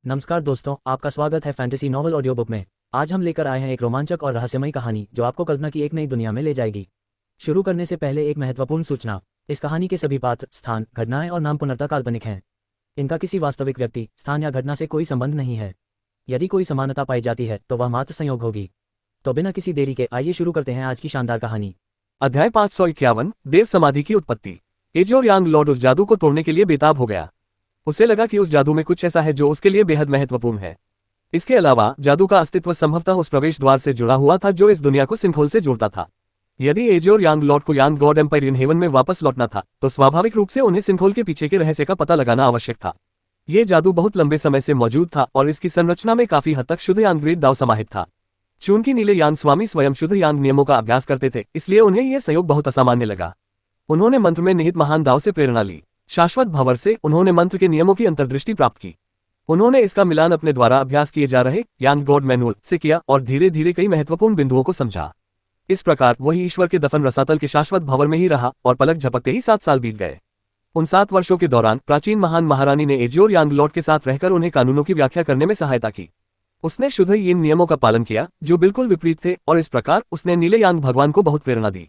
नमस्कार दोस्तों, आपका स्वागत है फैंटेसी नॉवल ऑडियो बुक में। आज हम लेकर आए हैं एक रोमांचक और रहस्यमयी कहानी जो आपको कल्पना की एक नई दुनिया में ले जाएगी। शुरू करने से पहले एक महत्वपूर्ण सूचना। इस कहानी के सभी पात्र, स्थान, घटनाएं और नाम पूर्णतः काल्पनिक हैं। इनका किसी वास्तविक व्यक्ति, स्थान या घटना से कोई संबंध नहीं है। यदि कोई समानता पाई जाती है तो वह मात्र संयोग होगी। तो बिना किसी देरी के आइए शुरू करते हैं आज की शानदार कहानी। अध्याय 551 देव समाधि की उत्पत्ति। एजोर यांग लॉर्ड उस जादू को तोड़ने के लिए बेताब हो गया। उसे लगा कि उस जादू में कुछ ऐसा है जो उसके लिए बेहद महत्वपूर्ण है। इसके अलावा जादू का अस्तित्व संभवतः उस प्रवेश द्वार से जुड़ा हुआ था जो इस दुनिया को सिंखोल से जोड़ता था। यदि एजोर यांग लॉर्ड को यांग गॉड एम्पायर इन हेवन में वापस लौटना था तो स्वाभाविक रूप से उन्हें सिंखोल के पीछे के रहस्य का पता लगाना आवश्यक था। ये जादू बहुत लंबे समय से मौजूद था और इसकी संरचना में काफी हद तक शुद्ध यांग ग्रेड दाव समाहित था। चूंकि नीले यांग स्वामी स्वयं शुद्ध यांग नियमों का अभ्यास करते थे, इसलिए उन्हें यह संयोग बहुत असामान्य लगा। उन्होंने मंत्र में निहित महान दाव से प्रेरणा ली। शाश्वत भंवर से उन्होंने मंत्र के नियमों की अंतर्दृष्टि प्राप्त की। उन्होंने इसका मिलान अपने द्वारा अभ्यास किए जा रहे यांग गॉड मैनुअल से किया और धीरे धीरे कई महत्वपूर्ण बिंदुओं को समझा। इस प्रकार वही ईश्वर के दफन रसातल के शाश्वत भंवर में ही रहा और पलक झपकते ही 7 साल बीत गए। उन 7 वर्षों के दौरान प्राचीन महान महारानी ने एजोर यांग लॉर्ड के साथ रहकर उन्हें कानूनों की व्याख्या करने में सहायता की। उसने शुद्ध इन नियमों का पालन किया जो बिल्कुल विपरीत थे, और इस प्रकार उसने नीले यांग भगवान को बहुत प्रेरणा दी।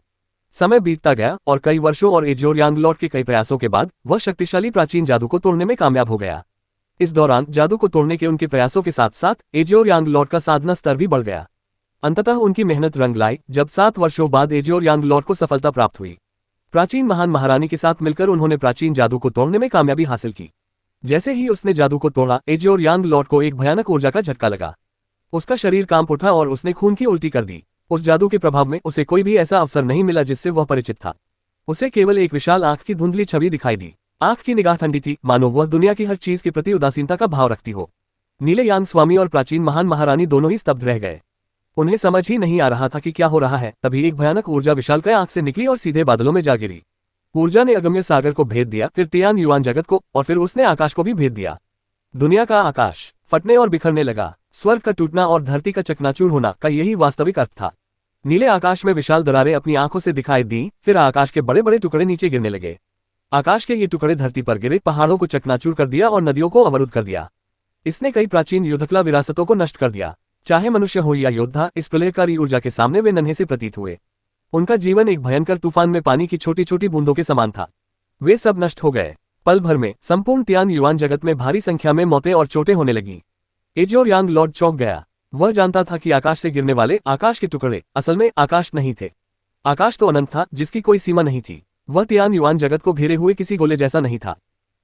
समय बीतता गया और कई वर्षों और एजोर यांग लॉर्ड के कई प्रयासों के बाद वह शक्तिशाली प्राचीन जादू को तोड़ने में कामयाब हो गया। इस दौरान जादू को तोड़ने के उनके प्रयासों के साथ साथ एजोर यांग लॉर्ड का साधना स्तर भी बढ़ गया। अंततः उनकी मेहनत रंग लाई जब 7 वर्षों बाद एजोर यांग लॉर्ड को सफलता प्राप्त हुई। प्राचीन महान महारानी के साथ मिलकर उन्होंने प्राचीन जादू को तोड़ने में कामयाबी हासिल की। जैसे ही उसने जादू को तोड़ा, एजोर यांग लॉर्ड को एक भयानक ऊर्जा का झटका लगा। उसका शरीर कांप उठा और उसने खून की उल्टी कर दी। उस जादू के प्रभाव में उसे कोई भी ऐसा अवसर नहीं मिला जिससे वह परिचित था। उसे केवल एक विशाल आंख की धुंधली छवि दिखाई दी। आंख की निगाह ठंडी थी, मानो वह दुनिया की हर चीज के प्रति उदासीनता का भाव रखती हो। नीले यांग स्वामी और प्राचीन महान महारानी दोनों ही स्तब्ध रह गए। उन्हें समझ ही नहीं आ रहा था कि क्या हो रहा है। तभी एक भयानक ऊर्जा विशालकाय आंख से निकली और सीधे बादलों में जा गिरी। ऊर्जा ने अगम्य सागर को भेद दिया, फिर तियान युआन जगत को, और फिर उसने आकाश को भी भेद दिया। दुनिया का आकाश फटने और बिखरने लगा। स्वर्ग का टूटना और धरती का चकनाचूर होना का यही वास्तविक अर्थ था। नीले आकाश में विशाल दरारें अपनी आंखों से दिखाई दी, फिर आकाश के बड़े बड़े टुकड़े नीचे गिरने लगे। आकाश के ये टुकड़े धरती पर गिरे, पहाड़ों को चकनाचूर कर दिया और नदियों को अवरुद्ध कर दिया। इसने कई प्राचीन युद्धकला विरासतों को नष्ट कर दिया। चाहे मनुष्य हो या योद्धा, इस प्रलयकारी ऊर्जा के सामने वे नन्हे से प्रतीत हुए। उनका जीवन एक भयंकर तूफान में पानी की छोटी छोटी बूंदों के समान था। वे सब नष्ट हो गए। पल भर में संपूर्ण तियान युआन जगत में भारी संख्या में मौतें और चोटें होने लगी। एजोर यांग लॉर्ड चौंक गया। वह जानता था कि आकाश से गिरने वाले आकाश के टुकड़े असल में आकाश नहीं थे। आकाश तो अनंत था, जिसकी कोई सीमा नहीं थी। वह तियान युआन जगत को घेरे हुए किसी गोले जैसा नहीं था।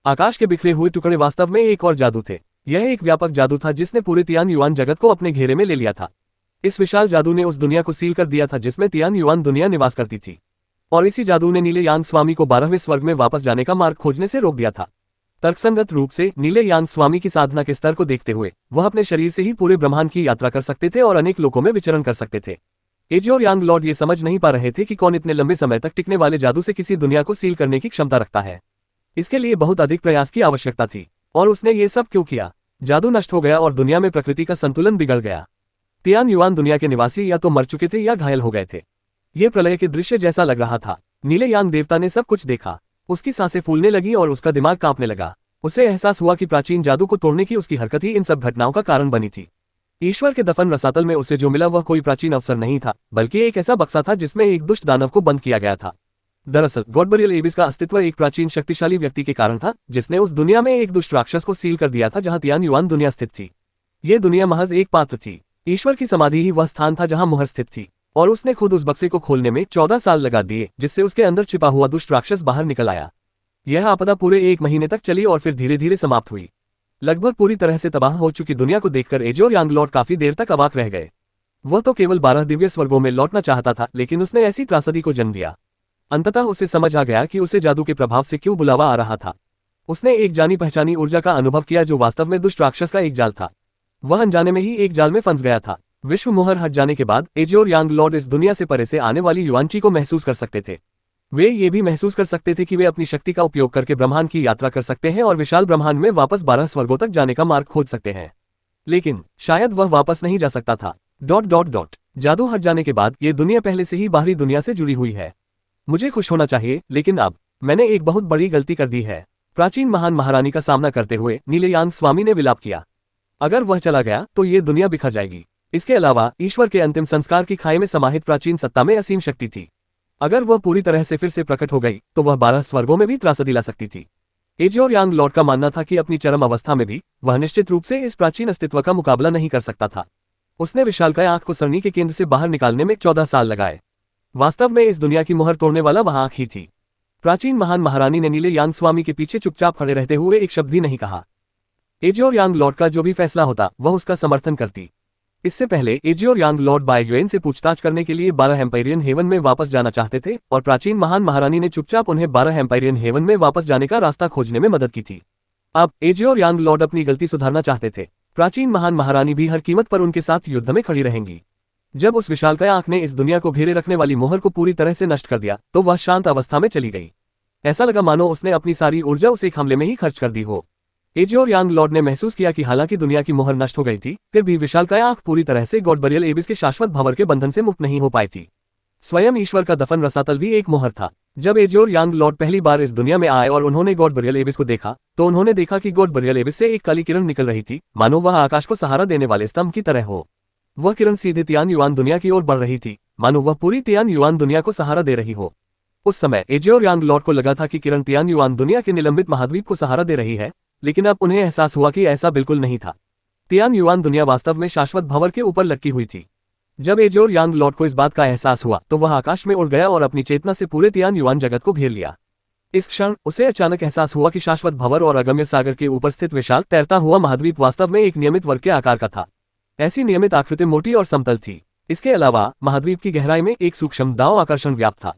आकाश के बिखरे हुए टुकड़े वास्तव में एक और जादू थे। यह एक व्यापक जादू था जिसने पूरे तियान युआन जगत को अपने घेरे में ले लिया था। इस विशाल जादू ने उस दुनिया को सील कर दिया था जिसमें तियान युआन दुनिया निवास करती थी, और इसी जादू ने नीले यांग स्वामी को 12वें स्वर्ग में वापस जाने का मार्ग खोजने से रोक दिया था। तर्कसंगत रूप से नीले यांग स्वामी की साधना के स्तर को देखते हुए वह अपने शरीर से ही पूरे ब्रह्मांड की यात्रा कर सकते थे और अनेक लोकों में विचरण कर सकते थे। एजोर यांग लॉर्ड ये समझ नहीं पा रहे थे कि कौन इतने लंबे समय तक टिकने वाले जादू से किसी दुनिया को सील करने की क्षमता रखता है। इसके लिए बहुत अधिक प्रयास की आवश्यकता थी। और उसने ये सब क्यों किया? जादू नष्ट हो गया और दुनिया में प्रकृति का संतुलन बिगड़ गया। तियान युआन दुनिया के निवासी या तो मर चुके थे या घायल हो गए थे। ये प्रलय के दृश्य जैसा लग रहा था। नीले यांग देवता ने सब कुछ देखा। उसकी सांसें फूलने लगी और उसका दिमाग कांपने लगा। उसे एहसास हुआ कि प्राचीन जादू को तोड़ने की उसकी हरकत ही इन सब घटनाओं का कारण बनी थी। ईश्वर के दफन रसातल में उसे जो मिला वह कोई प्राचीन अवसर नहीं था, बल्कि एक ऐसा बक्सा था जिसमें एक दुष्ट दानव को बंद किया गया था। दरअसल गॉडबरियल एबिस का अस्तित्व एक प्राचीन शक्तिशाली व्यक्ति के कारण था, जिसने उस दुनिया में एक दुष्ट राक्षस को सील कर दिया था जहां तियान युआन दुनिया स्थित थी। ये दुनिया महज एक पात्र थी। ईश्वर की समाधि ही वह स्थान था जहां मुहर स्थित थी, और उसने खुद उस बक्से को खोलने में 14 साल लगा दिए, जिससे उसके अंदर छिपा हुआ दुष्ट राक्षस बाहर निकल आया। यह आपदा पूरे 1 महीने तक चली और फिर धीरे धीरे समाप्त हुई। लगभग पूरी तरह से तबाह हो चुकी दुनिया को देखकर एजोर यांग लॉर्ड काफी देर तक अवाक रह गए। वह तो केवल 12 दिव्य स्वर्गों में लौटना चाहता था, लेकिन उसने ऐसी त्रासदी को जन्म दिया। अंततः उसे समझ आ गया कि उसे जादू के प्रभाव से क्यों बुलावा आ रहा था। उसने एक जानी पहचानी ऊर्जा का अनुभव किया जो वास्तव में दुष्ट राक्षस का एक जाल था। वह अनजाने में ही एक जाल में फंस गया था। विश्व मोहर हट जाने के बाद एजोर यांग लॉर्ड इस दुनिया से परे से आने वाली युआनची को महसूस कर सकते थे। वे ये भी महसूस कर सकते थे कि वे अपनी शक्ति का उपयोग करके ब्रह्मांड की यात्रा कर सकते हैं और विशाल ब्रह्मांड में वापस 12 स्वर्गों तक जाने का मार्ग खोज सकते हैं। लेकिन शायद वह वापस नहीं जा सकता था। ... जादू हट जाने के बाद ये दुनिया पहले से ही बाहरी दुनिया से जुड़ी हुई है। मुझे खुश होना चाहिए, लेकिन अब मैंने एक बहुत बड़ी गलती कर दी है। प्राचीन महान महारानी का सामना करते हुए नीले यांग स्वामी ने विलाप किया। अगर वह चला गया तो ये दुनिया बिखर जाएगी। इसके अलावा ईश्वर के अंतिम संस्कार की खाई में समाहित प्राचीन सत्ता में असीम शक्ति थी। अगर वह पूरी तरह से फिर से प्रकट हो गई तो वह 12 स्वर्गों में भी त्रासदी ला सकती थी। एजियोर यांग लॉर्ड का मानना था कि अपनी चरम अवस्था में भी वह निश्चित रूप से इस प्राचीन अस्तित्व का मुकाबला नहीं कर सकता था। उसने विशालकाय आंख को सरणी के केंद्र से बाहर निकालने में 14 साल लगाए। वास्तव में इस दुनिया की मुहर तोड़ने वाला वह आंख ही थी। प्राचीन महान महारानी ने नीले यांग स्वामी के पीछे चुपचाप खड़े रहते हुए एक शब्द भी नहीं कहा। एजियोर यांग लॉर्ड का जो भी फैसला होता वह उसका समर्थन करती। इससे पहले एजियोर यांग लॉर्ड बायगुएन से पूछताछ करने के लिए 12 एम्पायरियन हेवन में वापस जाना चाहते थे और प्राचीन महान महारानी ने चुपचाप उन्हें 12 एम्पायरियन हेवन में वापस जाने का रास्ता खोजने में मदद की थी। अब एजियोर यांग लॉर्ड अपनी गलती सुधारना चाहते थे। प्राचीन महान महारानी भी हर कीमत पर उनके साथ युद्ध में खड़ी रहेंगी। जब उस विशालकाय आंख ने इस दुनिया को घेरे रखने वाली मोहर को पूरी तरह से नष्ट कर दिया तो वह शांत अवस्था में चली गई। ऐसा लगा मानो उसने अपनी सारी ऊर्जा उस एक हमले में ही खर्च कर दी हो। एजियोर यांग लॉर्ड ने महसूस किया कि हालांकि दुनिया की मोहर नष्ट हो गई थी, फिर भी विशालकाय आंख पूरी तरह से गॉड बरियल एबिस के शाश्वत भंवर के बंधन से मुक्त नहीं हो पाई थी। स्वयं ईश्वर का दफन रसातल भी एक मोहर था। जब एजियोर यांग लॉर्ड पहली बार इस दुनिया में आए और उन्होंने गॉड बरियल एबिस को देखा तो उन्होंने देखा कि गॉड बरियल एबिस से एक काली किरण निकल रही थी, मानो वह आकाश को सहारा देने वाले स्तंभ की तरह हो। वह किरण सीधे तियान युआन दुनिया की ओर बढ़ रही थी, मानो वह पूरी तियान युआन दुनिया को सहारा दे रही हो। उस समय एजियोर यांग लॉर्ड को लगा था कि किरण तियान युआन दुनिया के निलंबित महाद्वीप को सहारा दे रही है, लेकिन अब उन्हें एहसास हुआ कि ऐसा बिल्कुल नहीं था। तियान युआन दुनिया वास्तव में शाश्वत भंवर के ऊपर लटकी हुई थी। जब एजियोर यांग लॉर्ड को इस बात का एहसास हुआ तो वह आकाश में उड़ गया और अपनी चेतना से पूरे तियान युआन जगत को घेर लिया। इस क्षण उसे अचानक एहसास हुआ कि शाश्वत भंवर और अगम्य सागर के ऊपर स्थित विशाल तैरता हुआ महाद्वीप वास्तव में एक नियमित वर्ग के आकार का था। ऐसी नियमित आकृति मोटी और समतल थी। इसके अलावा महाद्वीप की गहराई में एक सूक्ष्म दाव आकर्षण व्याप्त था।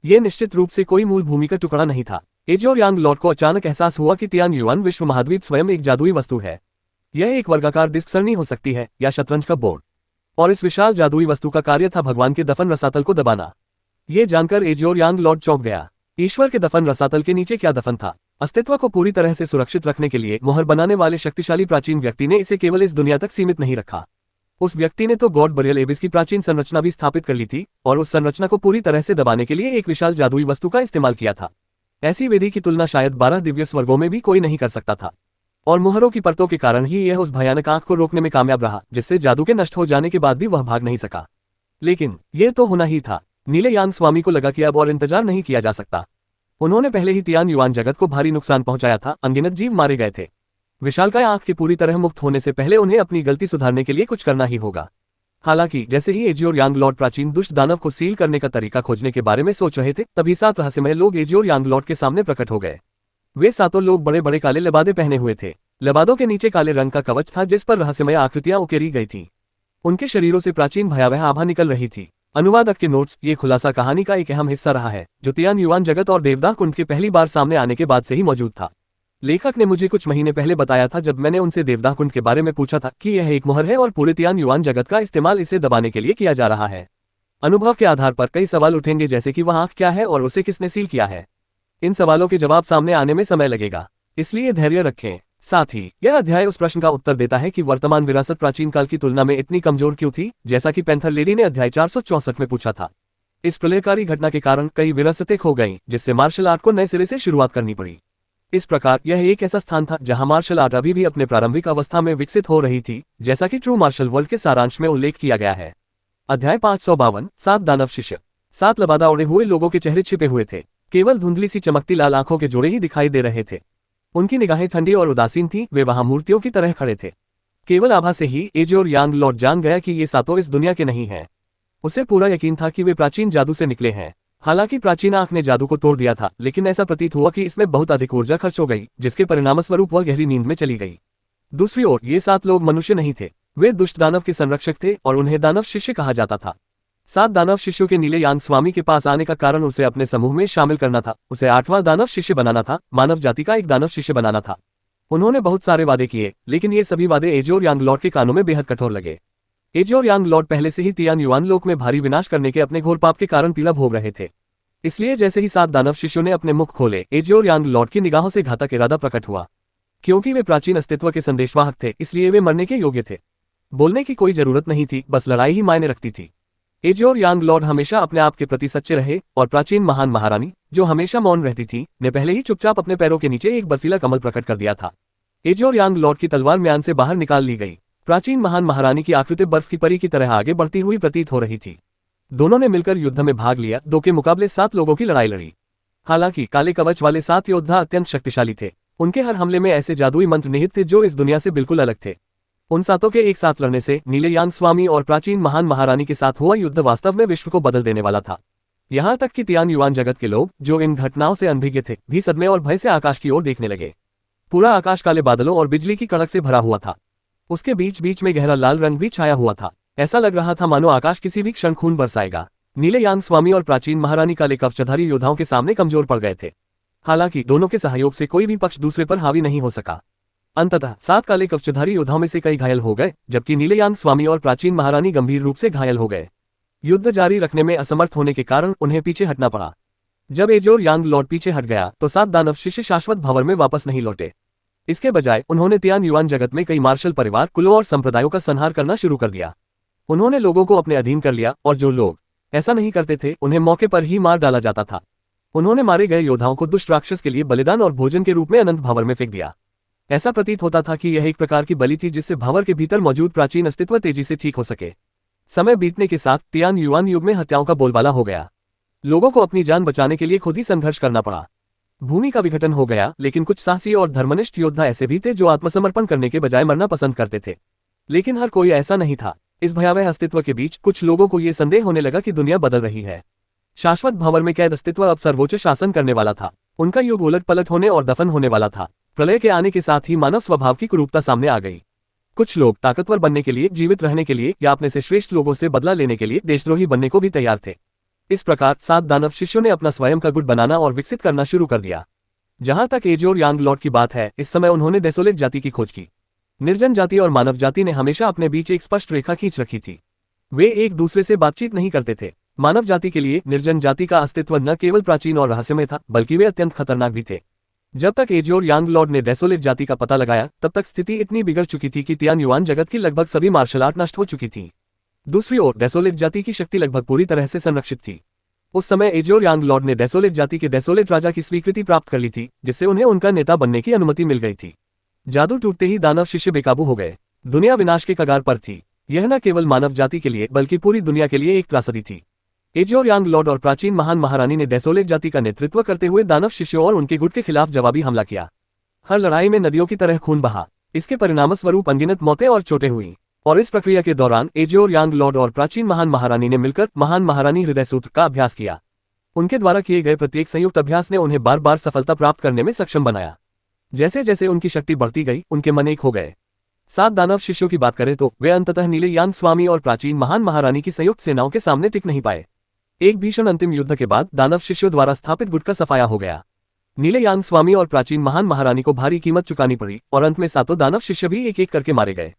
यह निश्चित रूप से कोई मूल भूमि का टुकड़ा नहीं था। एजियोर यांग लॉर्ड को अचानक एहसास हुआ कि तियान युआन विश्व महाद्वीप स्वयं एक जादुई वस्तु है। यह एक वर्गाकार डिस्क सरणी हो सकती है या शतरंज का बोर्ड, और इस विशाल जादुई वस्तु का कार्य था भगवान के दफन रसातल को दबाना। यह जानकर एजियोर यांग लॉर्ड चौंक गया। ईश्वर के दफन रसातल के नीचे क्या दफन था? अस्तित्व को पूरी तरह से सुरक्षित रखने के लिए मोहर बनाने वाले शक्तिशाली प्राचीन व्यक्ति ने इसे केवल इस दुनिया तक सीमित नहीं रखा। उस व्यक्ति ने तो गॉड बरियल एबिस की प्राचीन संरचना भी स्थापित कर ली थी और उस संरचना को पूरी तरह से दबाने के लिए एक विशाल जादुई वस्तु का इस्तेमाल किया था। ऐसी विधि की तुलना शायद 12 दिव्य स्वर्गों में भी कोई नहीं कर सकता था, और मोहरों की परतों के कारण ही यह उस भयानक आंख को रोकने में कामयाब रहा, जिससे जादू के नष्ट हो जाने के बाद भी वह भाग नहीं सका। लेकिन यह तो होना ही था। नीले यांग स्वामी को लगा कि अब और इंतजार नहीं किया जा सकता। उन्होंने पहले ही तियान युआन जगत को भारी नुकसान पहुंचाया था, अनगिनत जीव मारे गए थे। विशालकाय आंख के पूरी तरह मुक्त होने से पहले उन्हें अपनी गलती सुधारने के लिए कुछ करना ही होगा। हालांकि जैसे ही एजियोर यांग लॉर्ड प्राचीन दुष्ट दानव को सील करने का तरीका खोजने के बारे में सोच रहे थे, तभी 7 रहस्यमय लोग एजियोर यांग लॉर्ड के सामने प्रकट हो गए। वे सातों लोग बड़े बड़े काले लबादे पहने हुए थे। लबादों के नीचे काले रंग का कवच था जिस पर रहस्यमय आकृतियां उकेरी गई थी। उनके शरीरों से प्राचीन भयावह आभा निकल रही थी। अनुवादक के नोट्स: ये खुलासा कहानी का एक अहम हिस्सा रहा है जो तियान युआन जगत और देवदाह कुंड के पहली बार सामने आने के बाद से ही मौजूद था। लेखक ने मुझे कुछ महीने पहले बताया था जब मैंने उनसे देवदाह कुंड के बारे में पूछा था कि यह एक मोहर है और पूरे तियान युआन जगत का इस्तेमाल इसे दबाने के लिए किया जा रहा है। अनुभव के आधार पर कई सवाल उठेंगे, जैसे कि वह आंख क्या है और उसे किसने सील किया है। इन सवालों के जवाब सामने आने में समय लगेगा, इसलिए धैर्य रखें। साथ ही यह अध्याय उस प्रश्न का उत्तर देता है कि वर्तमान विरासत प्राचीन काल की तुलना में इतनी कमजोर क्यों थी, जैसा कि पैंथर लेडी ने अध्याय 464 में पूछा था। इस प्रलयकारी घटना के कारण कई विरासतें खो गईं, जिससे मार्शल आर्ट को नए सिरे से शुरुआत करनी पड़ी। इस प्रकार यह एक ऐसा स्थान था जहां मार्शल आर्ट अभी भी अपने प्रारंभिक अवस्था में विकसित हो रही थी, जैसा कि ट्रू मार्शल वर्ल्ड के सारांश में उल्लेख किया गया है। अध्याय 552 7 दानव शिष्य। 7 लबादा उड़े हुए लोगों के चेहरे छिपे हुए थे। केवल धुंधली सी चमकती लाल आंखों के जोड़े ही दिखाई दे रहे थे। उनकी निगाहें ठंडी और उदासीन थीं, वे वहां मूर्तियों की तरह खड़े थे। केवल आभा से ही एजियोर यांग लॉर्ड जान गया कि ये सातों इस दुनिया के नहीं हैं। उसे पूरा यकीन था कि वे प्राचीन जादू से निकले हैं। हालांकि प्राचीन आंख ने जादू को तोड़ दिया था, लेकिन ऐसा प्रतीत हुआ कि इसमें बहुत अधिक ऊर्जा खर्च हो गई, जिसके परिणामस्वरूप वह गहरी नींद में चली गई। दूसरी ओर ये 7 लोग मनुष्य नहीं थे, वे दुष्ट दानव के संरक्षक थे और उन्हें दानव शिष्य कहा जाता था। 7 दानव शिष्यों के नीले यांग स्वामी के पास आने का कारण उसे अपने समूह में शामिल करना था, उसे 8वां दानव शिष्य बनाना था, मानव जाति का एक दानव शिष्य बनाना था। उन्होंने बहुत सारे वादे किए, लेकिन ये सभी वादे एजियोर यांग लॉर्ड के कानों में बेहद कठोर लगे। एजियोर यांग लॉर्ड पहले से ही तियान युआन लोक में भारी विनाश करने के अपने घोर पाप के कारण पीड़ा भोग रहे थे। इसलिए जैसे ही 7 दानव शिष्यों ने अपने मुख खोले, एजियोर यांग लॉर्ड की निगाहों से घातक इरादा प्रकट हुआ। क्योंकि वे प्राचीन अस्तित्व के संदेशवाहक थे, इसलिए वे मरने के योग्य थे। बोलने की कोई जरूरत नहीं थी, बस लड़ाई ही मायने रखती थी। एजियोर यांग लॉर्ड हमेशा अपने आप के प्रति सच्चे रहे, और प्राचीन महान महारानी, जो हमेशा मौन रहती थी, ने पहले ही चुपचाप अपने पैरों के नीचे एक बर्फीला कमल प्रकट कर दिया था। एजोर यांग लॉर्ड की तलवार म्यान से बाहर निकाल ली गई। प्राचीन महान महारानी की आकृति बर्फ की परी की तरह आगे बढ़ती हुई प्रतीत हो रही थी। दोनों ने मिलकर युद्ध में भाग लिया, 2 के मुकाबले 7 लोगों की लड़ाई लड़ी। हालांकि काले कवच वाले 7 योद्धा अत्यंत शक्तिशाली थे। उनके हर हमले में ऐसे जादुई मंत्र निहित थे जो इस दुनिया से बिल्कुल अलग थे। उन 7 के एक साथ लड़ने से नीले यांग स्वामी और प्राचीन महान महारानी के साथ हुआ युद्ध वास्तव में विश्व को बदल देने वाला था। यहाँ तक कि तियान युआन जगत के लोग, जो इन घटनाओं से अनभिज्ञ थे, भी सदमे और भय से आकाश की ओर देखने लगे। पूरा आकाश काले बादलों और बिजली की कड़क से भरा हुआ था। उसके बीच बीच में गहरा लाल रंग भी छाया हुआ था। ऐसा लग रहा था मानो आकाश किसी भी क्षण खून बरसाएगा। नीले यांग स्वामी और प्राचीन महारानी काले कवचधारी योद्धाओं के सामने कमजोर पड़ गए थे। हालांकि दोनों के सहयोग से कोई भी पक्ष दूसरे पर हावी नहीं हो सका। अंततः 7 काले कवचधारी योद्धाओं में से कई घायल हो गए, जबकि नीले यांग स्वामी और प्राचीन महारानी गंभीर रूप से घायल हो गए। युद्ध जारी रखने में असमर्थ होने के कारण उन्हें पीछे हटना पड़ा। जब एजोर यांग लॉर्ड पीछे हट गया तो 7 दानव शिष्य शाश्वत भंवर में वापस नहीं लौटे। इसके बजाय उन्होंने तियान युआन जगत में कई मार्शल परिवार, कुलों और संप्रदायों का संहार करना शुरू कर दिया। उन्होंने लोगों को अपने अधीन कर लिया और जो लोग ऐसा नहीं करते थे उन्हें मौके पर ही मार डाला जाता था। उन्होंने मारे गए योद्धाओं को दुष्ट राक्षस के लिए बलिदान और भोजन के रूप में अनंत भंवर में फेंक दिया। ऐसा प्रतीत होता था कि यह एक प्रकार की बलि थी जिससे भंवर के भीतर मौजूद प्राचीन अस्तित्व तेजी से ठीक हो सके। समय बीतने के साथ तियान युआन युग में हत्याओं का बोलबाला हो गया। लोगों को अपनी जान बचाने के लिए खुद ही संघर्ष करना पड़ा। भूमि का विघटन हो गया, लेकिन कुछ साहसी और धर्मनिष्ठ योद्धा ऐसे भी थे जो आत्मसमर्पण करने के बजाय मरना पसंद करते थे। लेकिन हर कोई ऐसा नहीं था। इस भयावह अस्तित्व के बीच कुछ लोगों को ये संदेह होने लगा कि दुनिया बदल रही है। शाश्वत भंवर में कैद अस्तित्व अब सर्वोच्च शासन करने वाला था। उनका युग उलट पलट होने और दफन होने वाला था। प्रलय के आने के साथ ही मानव स्वभाव की कुरूपता सामने आ गई। कुछ लोग ताकतवर बनने के लिए, जीवित रहने के लिए या अपने से श्रेष्ठ लोगों से बदला लेने के लिए देशद्रोही बनने को भी तैयार थे। इस प्रकार 7 दानव शिष्यों ने अपना स्वयं का गुट बनाना और विकसित करना शुरू कर दिया। जहां तक एजोर यांग लॉर्ड की बात है, इस समय उन्होंने डेसोलेट जाति की खोज की। निर्जन जाति और मानव जाति ने हमेशा अपने बीच एक स्पष्ट रेखा खींच रखी थी। वे एक दूसरे से बातचीत नहीं करते थे। मानव जाति के लिए निर्जन जाति का अस्तित्व न केवल प्राचीन और रहस्यमय था, बल्कि वे अत्यंत खतरनाक भी थे। जब तक एजोर यांग लॉर्ड ने डेसोलेट जाति का पता लगाया, तब तक स्थिति इतनी बिगड़ चुकी थी कि तियान युआन जगत की लगभग सभी मार्शल आर्ट नष्ट हो चुकी थी। दूसरी ओर डेसोलेट जाति की शक्ति लगभग पूरी तरह से संरक्षित थी। उस समय एजोर यांग लॉर्ड ने डेसोलेट जाति के डेसोलेट राजा की स्वीकृति प्राप्त कर ली थी, जिससे उन्हें उनका नेता बनने की अनुमति मिल गई थी। जादू टूटते ही दानव शिष्य बेकाबू हो गए। दुनिया विनाश के कगार पर थी। यह न केवल मानव जाति के लिए बल्कि पूरी दुनिया के लिए एक त्रासदी थी। एजोर यांग लॉर्ड और प्राचीन महान महारानी ने डेसोलेट जाति का नेतृत्व करते हुए दानव शिष्यों और उनके गुट के खिलाफ जवाबी हमला किया। हर लड़ाई में नदियों की तरह खून बहा। इसके परिणामस्वरूप अनगिनत मौतें और चोटें हुई। और इस प्रक्रिया के दौरान एजोर यांग लॉर्ड और प्राचीन महान महारानी ने मिलकर महान महारानी हृदय सूत्र का अभ्यास किया। उनके द्वारा किए गए प्रत्येक संयुक्त अभ्यास ने उन्हें बार बार सफलता प्राप्त करने में सक्षम बनाया। जैसे जैसे उनकी शक्ति बढ़ती गई, उनके मन एक हो गए। 7 दानव शिष्यों की बात करें तो वे अंततः नीले यांग स्वामी और प्राचीन महान महारानी की संयुक्त सेनाओं के सामने टिक नहीं पाए। एक भीषण अंतिम युद्ध के बाद दानव शिष्यों द्वारा स्थापित गुट का सफाया हो गया। नीले यांग स्वामी और प्राचीन महान महारानी को भारी कीमत चुकानी पड़ी और अंत में 7 दानव शिष्य भी एक एक करके मारे गए।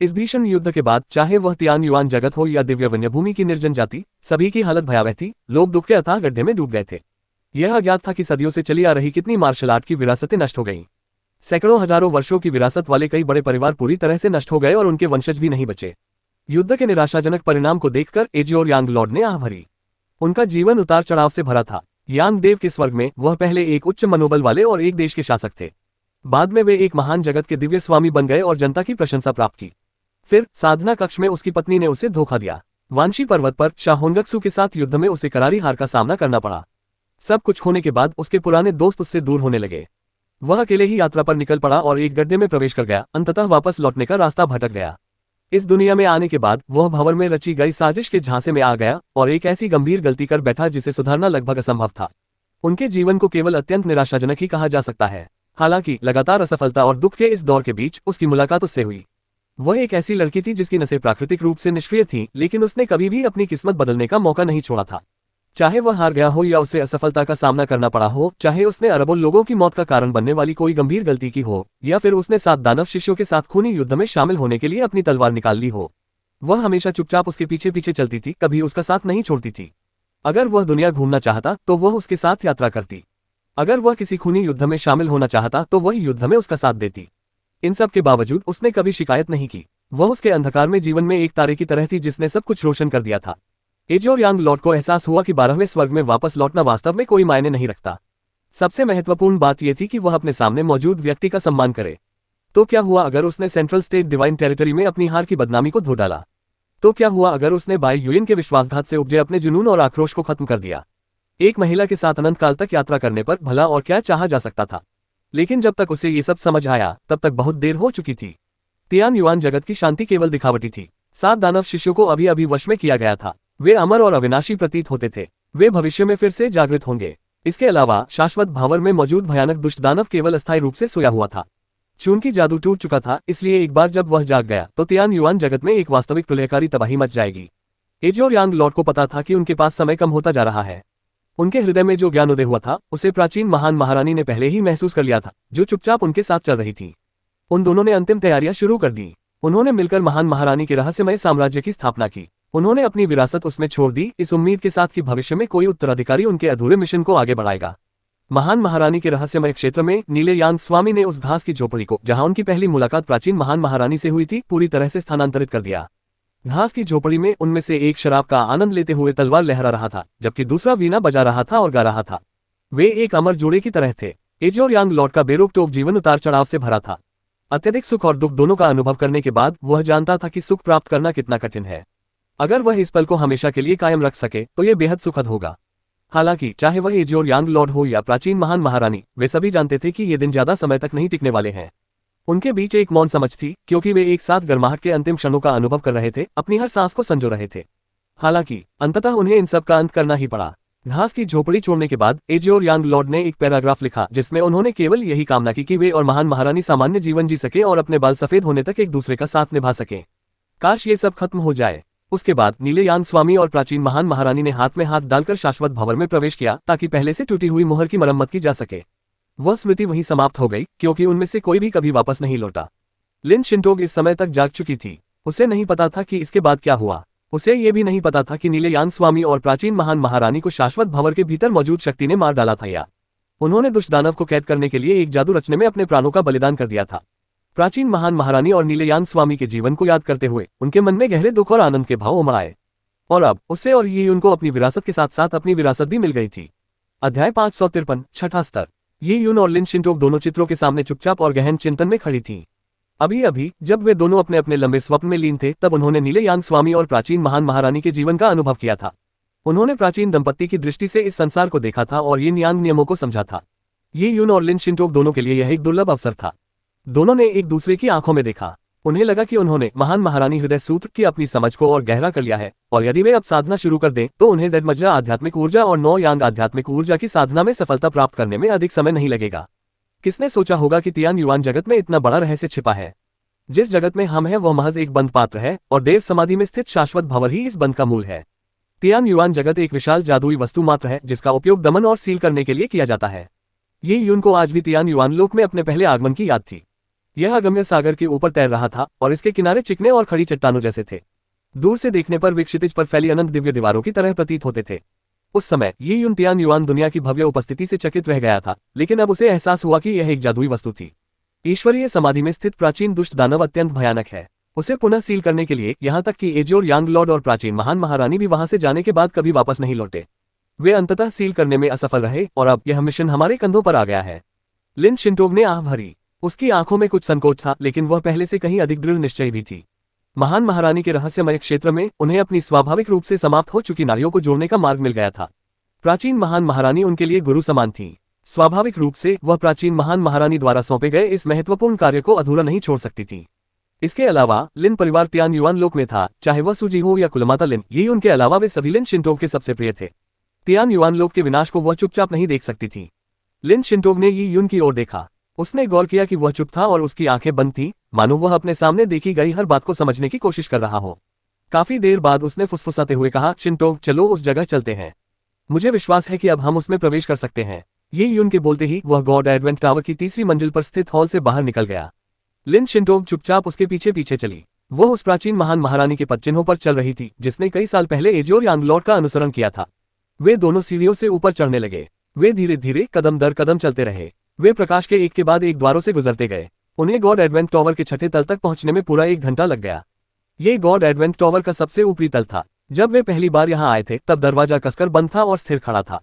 इस भीषण युद्ध के बाद चाहे वह तियान युआन जगत हो या दिव्य वन्य भूमि की निर्जन जाति, सभी की हालत भयावह थी। लोग दुख के अथाह गड्ढे में डूब गए थे। यह अज्ञात था कि सदियों से चली आ रही कितनी मार्शल आर्ट की विरासतें नष्ट हो गईं। सैकड़ों हजारों वर्षों की विरासत वाले कई बड़े परिवार पूरी तरह से नष्ट हो गए और उनके वंशज भी नहीं बचे। युद्ध के निराशाजनक परिणाम को देखकर एजोर यांग लॉर्ड ने आह भरी। उनका जीवन उतार चढ़ाव से भरा था। यांग देव के स्वर्ग में वह पहले एक उच्च मनोबल वाले और एक देश के शासक थे। बाद में वे एक महान जगत के दिव्य स्वामी बन गए और जनता की प्रशंसा प्राप्त की। फिर साधना कक्ष में उसकी पत्नी ने उसे धोखा दिया। वांशी पर्वत पर शाहोंगक्सु के साथ युद्ध में उसे करारी हार का सामना करना पड़ा। सब कुछ होने के बाद उसके पुराने दोस्त उससे दूर होने लगे। वह अकेले ही यात्रा पर निकल पड़ा और एक गड्ढे में प्रवेश कर गया। अंततः वापस लौटने का रास्ता भटक गया। इस दुनिया में आने के बाद वह भंवर में रची गई साजिश के झांसे में आ गया और एक ऐसी गंभीर गलती कर बैठा जिसे सुधारना लगभग असंभव था। उनके जीवन को केवल अत्यंत निराशाजनक ही कहा जा सकता है। हालांकि लगातार असफलता और दुख के इस दौर के बीच उसकी मुलाकात उससे हुई। वह एक ऐसी लड़की थी जिसकी नसें प्राकृतिक रूप से निष्क्रिय थीं, लेकिन उसने कभी भी अपनी किस्मत बदलने का मौका नहीं छोड़ा था। चाहे वह हार गया हो या उसे असफलता का सामना करना पड़ा हो, चाहे उसने अरबों लोगों की मौत का कारण बनने वाली कोई गंभीर गलती की हो, या फिर उसने 7 दानव शिष्यों के साथ खूनी युद्ध में शामिल होने के लिए अपनी तलवार निकाल ली हो, वह हमेशा चुपचाप उसके पीछे पीछे चलती थी, कभी उसका साथ नहीं छोड़ती थी। अगर वह दुनिया घूमना चाहता तो वह उसके साथ यात्रा करती। अगर वह किसी खूनी युद्ध में शामिल होना चाहता तो वह युद्ध में उसका साथ देती। इन सब के बावजूद उसने कभी शिकायत नहीं की। वह उसके अंधकार में जीवन में एक तारे की तरह थी जिसने सब कुछ रोशन कर दिया था। एजोर यांग लॉर्ड को एहसास हुआ कि 12वें स्वर्ग में वापस लौटना वास्तव में कोई मायने नहीं रखता। सबसे महत्वपूर्ण बात यह थी कि वह अपने सामने मौजूद व्यक्ति का सम्मान करे। तो क्या हुआ अगर उसने सेंट्रल स्टेट डिवाइन टेरिटरी में अपनी हार की बदनामी को धो डाला? तो क्या हुआ अगर उसने बाई युइन के विश्वासघात से उपजे अपने जुनून और आक्रोश को खत्म कर दिया? एक महिला के साथ अनंत काल तक यात्रा करने पर भला और क्या चाहा जा सकता था? लेकिन जब तक उसे ये सब समझ आया तब तक बहुत देर हो चुकी थी। तियान युआन जगत की शांति केवल दिखावटी थी। 7 दानव शिष्यों को अभी अभी वश में किया गया था। वे अमर और अविनाशी प्रतीत होते थे। वे भविष्य में फिर से जागृत होंगे। इसके अलावा शाश्वत भावर में मौजूद भयानक दुष्ट दानव केवल अस्थायी रूप से सोया हुआ था। चून की जादू टूट चुका था, इसलिए एक बार जब वह जाग गया तो तियान युआन जगत में एक वास्तविक प्रलयकारी तबाही मच जाएगी। एजोर यांग लॉर्ड को पता था कि उनके पास समय कम होता जा रहा है। उनके हृदय में जो ज्ञान उदय हुआ था उसे प्राचीन महान महारानी ने पहले ही महसूस कर लिया था, जो चुपचाप उनके साथ चल रही थी। उन दोनों ने अंतिम तैयारियां शुरू कर दी। उन्होंने मिलकर महान महारानी के रहस्यमय साम्राज्य की स्थापना की। उन्होंने अपनी विरासत उसमें छोड़ दी, इस उम्मीद के साथ कि भविष्य में कोई उत्तराधिकारी उनके अधूरे मिशन को आगे बढ़ाएगा। महान महारानी के रहस्यमय क्षेत्र में नीले यांग स्वामी ने उस घास की झोपड़ी को, जहां उनकी पहली मुलाकात प्राचीन महान महारानी से हुई थी, पूरी तरह से स्थानांतरित कर दिया। घास की झोपड़ी में उनमें से एक शराब का आनंद लेते हुए तलवार लहरा रहा था, जबकि दूसरा वीणा बजा रहा था और गा रहा था। वे एक अमर जोड़े की तरह थे। एजोर यांग लॉर्ड का बेरोक टोक जीवन उतार चढ़ाव से भरा था। अत्यधिक सुख और दुख दोनों का अनुभव करने के बाद वह जानता था कि सुख प्राप्त करना कितना कठिन है। अगर वह इस पल को हमेशा के लिए कायम रख सके तो यह बेहद सुखद होगा। हालांकि चाहे वह एजोर यांग लॉर्ड हो या प्राचीन महान महारानी, वे सभी जानते थे कि ये दिन ज्यादा समय तक नहीं टिकने वाले हैं। उनके बीच एक मौन समझ थी, क्योंकि वे एक साथ गर्माहट के अंतिम क्षणों का अनुभव कर रहे थे, अपनी हर सांस को संजो रहे थे। हालांकि अंततः उन्हें इन सब का अंत करना ही पड़ा। घास की झोपड़ी छोड़ने के बाद एजोर यांग लॉर्ड ने एक पैराग्राफ लिखा, जिसमें उन्होंने केवल यही कामना की कि वे और महान महारानी सामान्य जीवन जी सके और अपने बाल सफेद होने तक एक दूसरे का साथ निभा सके। काश ये सब खत्म हो जाए। उसके बाद नीले यांग स्वामी और प्राचीन महान महारानी ने हाथ में हाथ डालकर शाश्वत भंवर में प्रवेश किया, ताकि पहले से टूटी हुई मुहर की मरम्मत की जा सके। वह स्मृति वहीं समाप्त हो गई, क्योंकि उनमें से कोई भी कभी वापस नहीं लौटा। लिन शिंटोग इस समय तक जाग चुकी थी। उसे नहीं पता था कि इसके बाद क्या हुआ। उसे ये भी नहीं पता था कि नीले यांग स्वामी और प्राचीन महान महारानी को शाश्वत भंवर के भीतर मौजूद शक्ति ने मार डाला था, या उन्होंने दुष्ट दानव को कैद करने के लिए एक जादू रचने में अपने प्राणों का बलिदान कर दिया था। प्राचीन महान महारानी और नीले यांग स्वामी के जीवन को याद करते हुए उनके मन में गहरे दुख और आनंद के भाव उमड़ आए। और अब उससे और ये उनको अपनी विरासत के साथ साथ अपनी विरासत भी मिल गई थी। अध्याय 553, छठा स्तर। ये यून और लिन शिंटोग दोनों चित्रों के सामने चुपचाप और गहन चिंतन में खड़ी थीं। अभी अभी जब वे दोनों अपने अपने लंबे स्वप्न में लीन थे, तब उन्होंने नीले यांग स्वामी और प्राचीन महान महारानी के जीवन का अनुभव किया था। उन्होंने प्राचीन दंपत्ति की दृष्टि से इस संसार को देखा था और ये यांग नियमों को समझा था। ये यून और लिन शिंटोग दोनों के लिए यह एक दुर्लभ अवसर था। दोनों ने एक दूसरे की आंखों में देखा। उन्हें लगा कि उन्होंने महान महारानी हृदय सूत्र की अपनी समझ को और गहरा कर लिया है, और यदि वे अब साधना शुरू कर दें तो उन्हें जेड मज्जा आध्यात्मिक ऊर्जा और 9 यांग आध्यात्मिक ऊर्जा की साधना में सफलता प्राप्त करने में अधिक समय नहीं लगेगा। किसने सोचा होगा कि तियान युआन जगत में इतना बड़ा रहस्य छिपा है। जिस जगत में हम हैं वह महज एक बंद पात्र है, और देव समाधि में स्थित शाश्वत भंवर ही इस बंद का मूल है। तियान युआन जगत एक विशाल जादुई वस्तु मात्र है, जिसका उपयोग दमन और सील करने के लिए किया जाता है। ये यून को आज भी तियान युआन लोक में अपने पहले आगमन की याद थी। यह अगम्य सागर के ऊपर तैर रहा था और इसके किनारे चिकने और खड़ी चट्टानों जैसे थे। दूर से देखने पर वे क्षितिज पर फैली अनंत दिव्य दीवारों की तरह प्रतीत होते थे। उस समय ये यून तियान युआन दुनिया की भव्य उपस्थिति से चकित रह गया था, लेकिन अब उसे एहसास हुआ कि यह एक जादुई वस्तु थी। ईश्वरीय समाधि में स्थित प्राचीन दुष्ट दानव अत्यंत भयानक है। उसे पुनः सील करने के लिए यहाँ तक कि एजोर यांग लॉर्ड और प्राचीन महान महारानी भी वहां से जाने के बाद कभी वापस नहीं लौटे। वे अंततः सील करने में असफल रहे, और अब यह मिशन हमारे कंधों पर आ गया है। लिन शिंटोग ने आह भरी। उसकी आंखों में कुछ संकोच था, लेकिन वह पहले से कहीं अधिक दृढ़ निश्चय भी थी। महान महारानी के रहस्यमय क्षेत्र में उन्हें अपनी स्वाभाविक रूप से समाप्त हो चुकी नारियों को जोड़ने का मार्ग मिल गया था। प्राचीन महान महारानी उनके लिए गुरु समान थी। स्वाभाविक रूप से वह प्राचीन महान महारानी द्वारा सौंपे गए इस महत्वपूर्ण कार्य को अधूरा नहीं छोड़ सकती थी। इसके अलावा लिन परिवार तियान युआन लोक में था, चाहे वह सुजी हो या कुलमाता लिन, ये उनके अलावा वे सभी लिन शिंटोग के सबसे प्रिय थे। तियान युआन लोक के विनाश को वह चुपचाप नहीं देख सकती थी। लिन शिंटोग ने ये यून की ओर देखा। उसने गौर किया कि वह चुप था और उसकी आंखें बंद थीं, मानो वह अपने सामने देखी गई हर बात को समझने की कोशिश कर रहा हो। काफी देर बाद उसने फुसफुसाते हुए कहा, शिंटोग चलो उस जगह चलते हैं। मुझे विश्वास है कि अब हम उसमें प्रवेश कर सकते हैं। ये यून के बोलते ही वह गॉड एडवेंट टावर की तीसरी मंजिल पर स्थित हॉल से बाहर निकल गया। लिन शिंटोग चुपचाप उसके पीछे पीछे चली। वह उस प्राचीन महान महारानी के पदचिन्हों पर चल रही थी, जिसने कई साल पहले एजोर यांग लॉर्ड का अनुसरण किया था। वे दोनों सीढ़ियों से ऊपर चढ़ने लगे। वे धीरे धीरे कदम दर कदम चलते रहे। वे प्रकाश के एक के बाद एक द्वारों से गुजरते गए। उन्हें गॉड एडवेंट टावर के छठे तल तक पहुंचने में पूरा 1 घंटा लग गया। ये गॉड एडवेंट टावर का सबसे ऊपरी तल था। जब वे पहली बार यहाँ आए थे तब दरवाजा कसकर बंद था और स्थिर खड़ा था।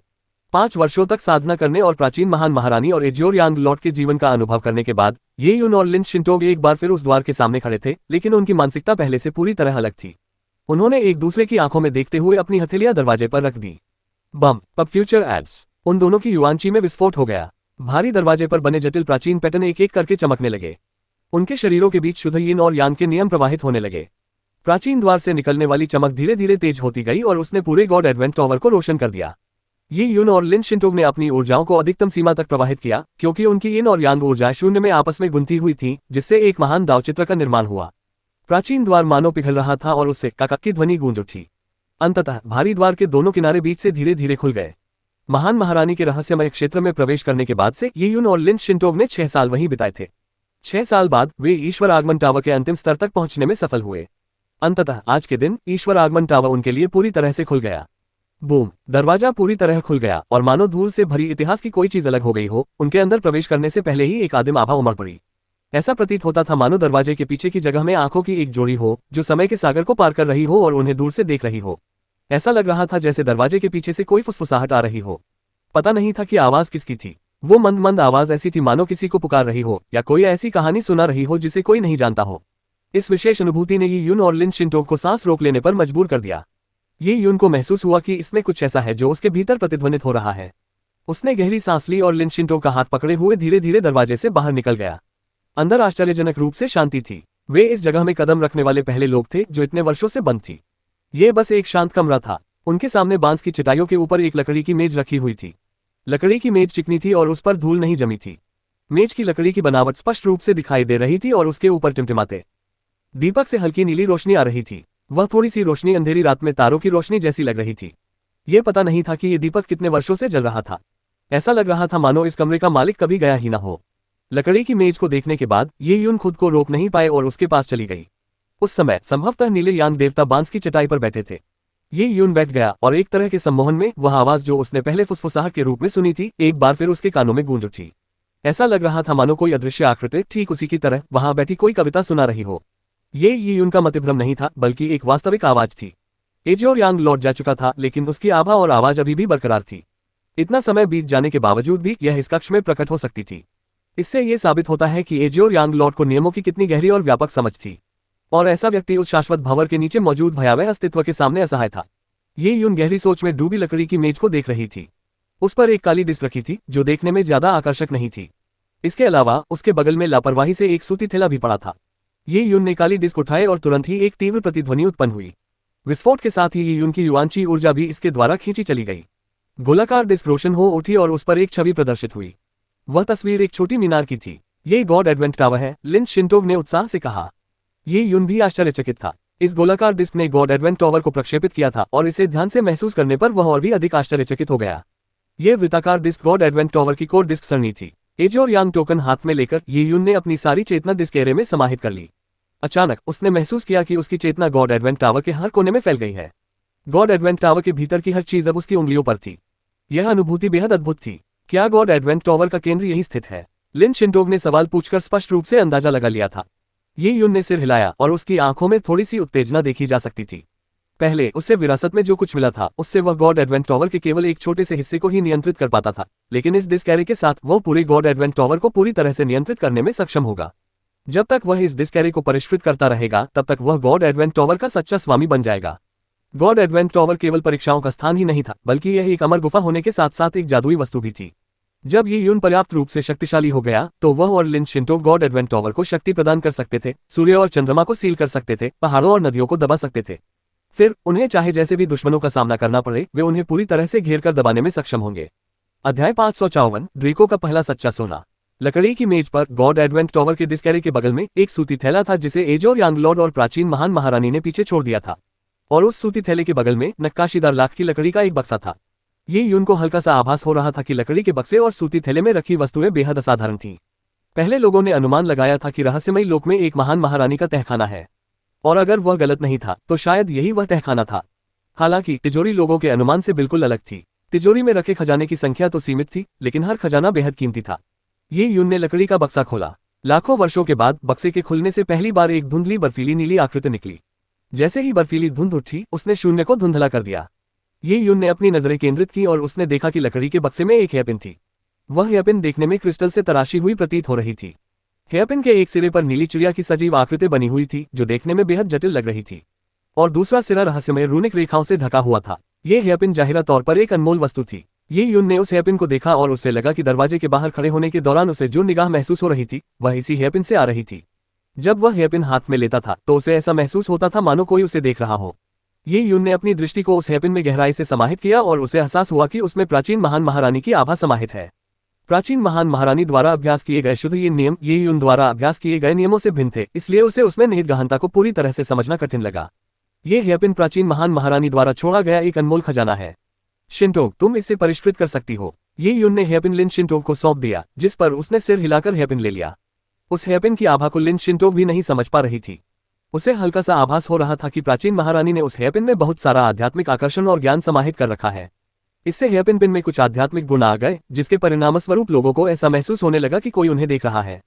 5 वर्षों तक साधना करने और प्राचीन महान महारानी और एजियोर यांग लॉर्ड के जीवन का अनुभव करने के बाद ये यून और लिन शिंटोग एक बार फिर उस द्वार के सामने खड़े थे, लेकिन उनकी मानसिकता पहले से पूरी तरह अलग थी। उन्होंने एक दूसरे की आंखों में देखते हुए अपनी हथेलियां दरवाजे पर रख दी। बम पब फ्यूचर एड्स। उन दोनों की युआनची में विस्फोट हो गया। भारी दरवाजे पर बने जटिल प्राचीन पैटर्न एक एक करके चमकने लगे। उनके शरीरों के बीच शुद्ध यिन और यांग के नियम प्रवाहित होने लगे। प्राचीन द्वार से निकलने वाली चमक धीरे धीरे तेज होती गई और उसने पूरे गॉड एडवेंट टॉवर को रोशन कर दिया। ये यून और लिन शिंटोग ने अपनी ऊर्जाओं को अधिकतम सीमा तक प्रवाहित किया, क्योंकि उनकी यिन और यांग ऊर्जाएं शून्य में आपस में गुंथी हुई थी, जिससे एक महान दावचित्र का निर्माण हुआ। प्राचीन द्वार मानो पिघल रहा था और उससे काका की ध्वनि गूंज उठी। अंततः भारी द्वार के दोनों किनारे बीच से धीरे धीरे खुल गए। महान महारानी के रहस्यमय क्षेत्र में प्रवेश करने के बाद से ये यून और लिन शिंटोग ने 6 साल वहीं बिताए थे। 6 साल बाद वे ईश्वर आगमन टावर के अंतिम स्तर तक पहुंचने में सफल हुए। अंततः आज के दिन ईश्वर आगमन टावर उनके लिए पूरी तरह से खुल गया। बूम, दरवाजा पूरी तरह खुल गया और मानो धूल से भरी इतिहास की कोई चीज अलग हो गई हो। उनके अंदर प्रवेश करने से पहले ही एक आदिम आभा उमड़ पड़ी। ऐसा प्रतीत होता था मानो दरवाजे के पीछे की जगह में आंखों की एक जोड़ी हो, जो समय के सागर को पार कर रही हो और उन्हें दूर से देख रही हो। ऐसा लग रहा था जैसे दरवाजे के पीछे से कोई फुसफुसाहट आ रही हो। पता नहीं था कि आवाज किसकी थी। वो मंद मंद आवाज ऐसी थी मानो किसी को पुकार रही हो या कोई ऐसी कहानी सुना रही हो जिसे कोई नहीं जानता हो। इस विशेष अनुभूति ने ये यून और लिन शिंटोग को सांस रोक लेने पर मजबूर कर दिया। ये यून को महसूस हुआ कि इसमें कुछ ऐसा है जो उसके भीतर प्रतिध्वनित हो रहा है। उसने गहरी सांस ली और लिन शिंटोग का हाथ पकड़े हुए धीरे धीरे दरवाजे से बाहर निकल गया। अंदर आश्चर्यजनक रूप से शांति थी। वे इस जगह में कदम रखने वाले पहले लोग थे जो इतने वर्षों से बंद थी। ये बस एक शांत कमरा था। उनके सामने बांस की चटाइयों के ऊपर एक लकड़ी की मेज रखी हुई थी। लकड़ी की मेज चिकनी थी और उस पर धूल नहीं जमी थी। मेज की लकड़ी की बनावट स्पष्ट रूप से दिखाई दे रही थी और उसके ऊपर टिमटिमाते दीपक से हल्की नीली रोशनी आ रही थी। वह थोड़ी सी रोशनी अंधेरी रात में तारों की रोशनी जैसी लग रही थी। ये पता नहीं था कि ये दीपक कितने वर्षों से जल रहा था। ऐसा लग रहा था मानो इस कमरे का मालिक कभी गया ही ना हो। लकड़ी की मेज को देखने के बाद ये यून खुद को रोक नहीं पाए और उसके पास चली गई। उस समय संभवतः नीले यांग देवता बांस की चटाई पर बैठे थे। ये यून बैठ गया और एक तरह के सम्मोहन में वह आवाज जो उसने पहले फुसफुसाहट के रूप में सुनी थी एक बार फिर उसके कानों में गूंज उठी। ऐसा लग रहा था मानो कोई अदृश्य आकृति ठीक उसी की तरह वहां बैठी कोई कविता सुना रही हो। ये यून का मतिभ्रम नहीं था, बल्कि एक वास्तविक आवाज थी। एजियोर यांग लौट जा चुका था, लेकिन उसकी आभा और आवाज अभी भी बरकरार थी। इतना समय बीत जाने के बावजूद भी यह इस कक्ष में प्रकट हो सकती थी। इससे यह साबित होता है कि एजियोर यांग लॉर्ड को नियमों की कितनी गहरी और व्यापक समझ थी, और ऐसा व्यक्ति उस शाश्वत भंवर के नीचे मौजूद भयावह अस्तित्व के सामने असहाय था। ये यून गहरी सोच में डूबी लकड़ी की मेज को देख रही थी। उस पर एक काली डिस्क रखी थी जो देखने में ज्यादा आकर्षक नहीं थी। इसके अलावा उसके बगल में लापरवाही से एक सूती थैला भी पड़ा था। ये यून ने काली डिस्क उठाए और तुरंत ही एक तीव्र प्रतिध्वनि उत्पन्न हुई। विस्फोट के साथ ही ये यून की युआनची ऊर्जा भी इसके द्वारा खींची चली गई। गोलाकार डिस्क रोशन हो उठी और उस पर एक छवि प्रदर्शित हुई। वह तस्वीर एक छोटी मीनार की थी। ये गॉड एडवेंट टावर है, लिन शिंटोग ने उत्साह से कहा। ये यून भी आश्चर्यचकित था। इस गोलाकार डिस्क ने गॉड एडवेंट टावर को प्रक्षेपित किया था और इसे ध्यान से महसूस करने पर वह और भी अधिक आश्चर्यचकित हो गया। ये वृत्ताकार डिस्क गॉड एडवेंट टावर की कोर डिस्क सरणी थी। एजियोर यांग टोकन हाथ में लेकर ये यून ने अपनी सारी चेतना डिस्क एरे में समाहित कर ली। अचानक उसने महसूस किया कि उसकी चेतना गॉड एडवेंट टावर के हर कोने में फैल गई है। गॉड एडवेंट टावर के भीतर की हर चीज अब उसकी उंगलियों पर थी। यह अनुभूति बेहद अद्भुत थी। क्या गॉड एडवेंट टावर का केंद्र यही स्थित है? लिन शिंटोग ने सवाल पूछकर स्पष्ट रूप से अंदाजा लगा लिया था। ये यून ने सिर हिलाया और उसकी आंखों में थोड़ी सी उत्तेजना देखी जा सकती थी। पहले उससे विरासत में जो कुछ मिला था उससे वह गॉड एडवेंट टावर के केवल एक छोटे से हिस्से को ही नियंत्रित कर पाता था, लेकिन इस डिस्क एरे के साथ वह पूरे गॉड एडवेंट टावर को पूरी तरह से नियंत्रित करने में सक्षम होगा। जब तक वह इस डिस्क एरे को परिष्कृत करता रहेगा तब तक वह गॉड एडवेंट टावर का सच्चा स्वामी बन जाएगा। गॉड एडवेंट टावर केवल परीक्षाओं का स्थान ही नहीं था, बल्कि यह एक अमर गुफा होने के साथ साथ एक जादुई वस्तु भी थी। जब ये यून पर्याप्त रूप से शक्तिशाली हो गया तो वह और लिन शिंटोग गॉड एडवेंट टावर को शक्ति प्रदान कर सकते थे, सूर्य और चंद्रमा को सील कर सकते थे, पहाड़ों और नदियों को दबा सकते थे। फिर उन्हें चाहे जैसे भी दुश्मनों का सामना करना पड़े वे उन्हें पूरी तरह से घेर कर दबाने में सक्षम होंगे। अध्याय 554 ड्रेको का पहला सच्चा सोना। लकड़ी की मेज पर गॉड एडवेंट टावर के डिस्क एरे के बगल में एक सूती थैला था जिसे एजियोर यांग लॉर्ड और प्राचीन महान महारानी ने पीछे छोड़ दिया था, और उस सूती थैले के बगल में नक्काशीदार लाख की लकड़ी का एक बक्सा था। ये यून को हल्का सा आभास हो रहा था कि लकड़ी के बक्से और सूती थैले में रखी वस्तुएं बेहद असाधारण थीं। पहले लोगों ने अनुमान लगाया था कि रहस्यमयी लोक में एक महान महारानी का तहखाना है, और अगर वह गलत नहीं था तो शायद यही वह तहखाना था। हालांकि तिजोरी लोगों के अनुमान से बिल्कुल अलग थी। तिजोरी में रखे खजाने की संख्या तो सीमित थी, लेकिन हर खजाना बेहद कीमती था। ये यून ने लकड़ी का बक्सा खोला। लाखों वर्षों के बाद बक्से के खुलने से पहली बार एक धुंधली बर्फीली नीली आकृति निकली। जैसे ही बर्फीली धुंध उठी उसने शून्य को धुंधला कर दिया। ये यून ने अपनी नजरें केंद्रित की और उसने देखा कि लकड़ी के बक्से में एक हेयरपिन थी। वह हेयरपिन देखने में क्रिस्टल से तराशी हुई प्रतीत हो रही थी। हेयरपिन के एक सिरे पर नीली चिड़िया की सजीव आकृति बनी हुई थी जो देखने में बेहद जटिल लग रही थी, और दूसरा सिरा रहस्यमय रूनिक रेखाओं से ढका हुआ था। ये हेयरपिन जाहिरा तौर पर एक अनमोल वस्तु थी। ये यून ने उस हेयरपिन को देखा और उससे लगा कि दरवाजे के बाहर खड़े होने के दौरान उसे जो निगाह महसूस हो रही थी वह इसी हेयरपिन से आ रही थी। जब वह हेयरपिन हाथ में लेता था तो उसे ऐसा महसूस होता था मानो कोई उसे देख रहा हो। ये यून ने अपनी दृष्टि को उस हेयरपिन में गहराई से समाहित किया और उसे एहसास हुआ कि उसमें प्राचीन महान महारानी की आभा समाहित है। प्राचीन महान महारानी द्वारा अभ्यास किए गए शुद्ध ये नियम ये यून द्वारा अभ्यास किए गए नियमों से भिन्न थे, इसलिए उसे उसमें निहित गहनता को पूरी तरह से समझना कठिन लगा। ये हेयरपिन प्राचीन महान महारानी द्वारा छोड़ा गया एक अनमोल खजाना है। शिंटोक, तुम इसे परिष्कृत कर सकती हो। ये यून ने हेयरपिन लिन शिंटोक को सौंप दिया, जिस पर उसने सिर हिलाकर हेयरपिन ले लिया। उस हेयरपिन की आभा को लिन शिंटोक भी नहीं समझ पा रही थी। उसे हल्का सा आभास हो रहा था कि प्राचीन महारानी ने उस हेयरपिन में बहुत सारा आध्यात्मिक आकर्षण और ज्ञान समाहित कर रखा है। इससे हेयरपिन पिन में कुछ आध्यात्मिक गुण आ गए, जिसके परिणामस्वरूप लोगों को ऐसा महसूस होने लगा कि कोई उन्हें देख रहा है।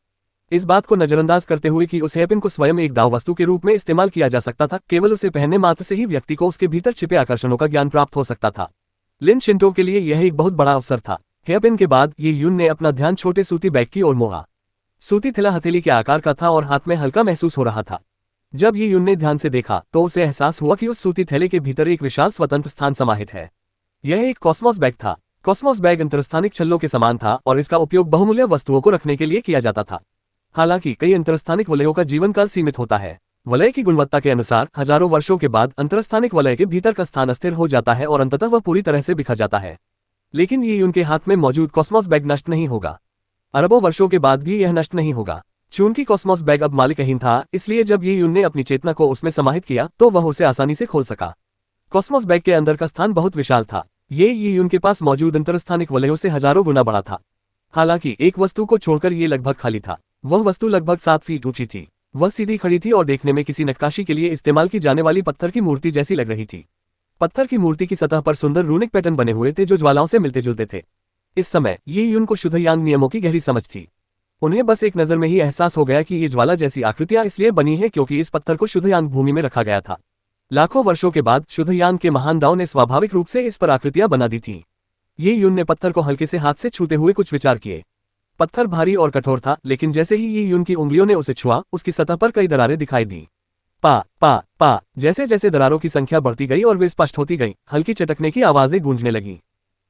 इस बात को नजरअंदाज करते हुए कि उस हेयरपिन को स्वयं एक दाव वस्तु के रूप में इस्तेमाल किया जा सकता था, केवल उसे पहनने मात्र से ही व्यक्ति को उसके भीतर छिपे आकर्षणों का ज्ञान प्राप्त हो सकता था। लिन शिंटो के लिए यह एक बहुत बड़ा अवसर था। हेयरपिन के बाद ये यून ने अपना ध्यान छोटे सूती बैग की ओर मोड़ा। सूती थैला हथेली के आकार का था और हाथ में हल्का महसूस हो रहा था। जब ये यून ने ध्यान से देखा तो उसे एहसास हुआ कि उस सूती थैले के भीतर एक विशाल स्वतंत्र स्थान समाहित है। यह एक कॉस्मोस बैग था। कॉस्मोस बैग अंतरस्थानिक छल्लों के समान था और इसका उपयोग बहुमूल्य वस्तुओं को रखने के लिए किया जाता था। हालांकि कई अंतरस्थानिक वलयों का जीवन काल सीमित होता है। वलय की गुणवत्ता के अनुसार हजारों वर्षों के बाद अंतरस्थानिक वलय के भीतर का स्थान अस्थिर हो जाता है और अंततः वह पूरी तरह से बिखर जाता है। लेकिन ये उनके हाथ में मौजूद कॉस्मोस बैग नष्ट नहीं होगा। अरबों वर्षों के बाद भी यह नष्ट नहीं होगा। चूंकि कॉस्मोस बैग अब मालिकहीन था, इसलिए जब ये यून ने अपनी चेतना को उसमें समाहित किया तो वह उसे आसानी से खोल सका। कॉस्मोस बैग के अंदर का स्थान बहुत विशाल था। ये यून के पास मौजूद अंतरस्थानिक वलयों से हजारों गुना बड़ा था। हालांकि एक वस्तु को छोड़कर ये लगभग खाली था। वह वस्तु लगभग 7 फीट ऊंची थी। वह सीधी खड़ी थी और देखने में किसी नक्काशी के लिए इस्तेमाल की जाने वाली पत्थर की मूर्ति जैसी लग रही थी। पत्थर की मूर्ति की सतह पर सुंदर रूनिक पैटर्न बने हुए थे जो ज्वालाओं से मिलते जुलते थे। इस समय ये यून को शुद्ध यांग नियमों की गहरी समझ थी। उन्हें बस एक नजर में ही एहसास हो गया कि ये ज्वाला जैसी आकृतियां इसलिए बनी है क्योंकि इस पत्थर को शुद्ध यांग भूमि में रखा गया था। लाखों वर्षों के बाद शुद्ध यांग के महान दाव ने स्वाभाविक रूप से इस पर आकृतियां बना दी थीं। ये यून ने पत्थर को हल्के से हाथ से छूते हुए कुछ विचार किए। पत्थर भारी और कठोर था, लेकिन जैसे ही ये यून की उंगलियों ने उसे छुआ, उसकी सतह पर कई दरारें दिखाई दी। पा पा पा जैसे जैसे दरारों की संख्या बढ़ती गई और वे स्पष्ट होती गईं, हल्की चटकने की आवाजें गूंजने लगीं।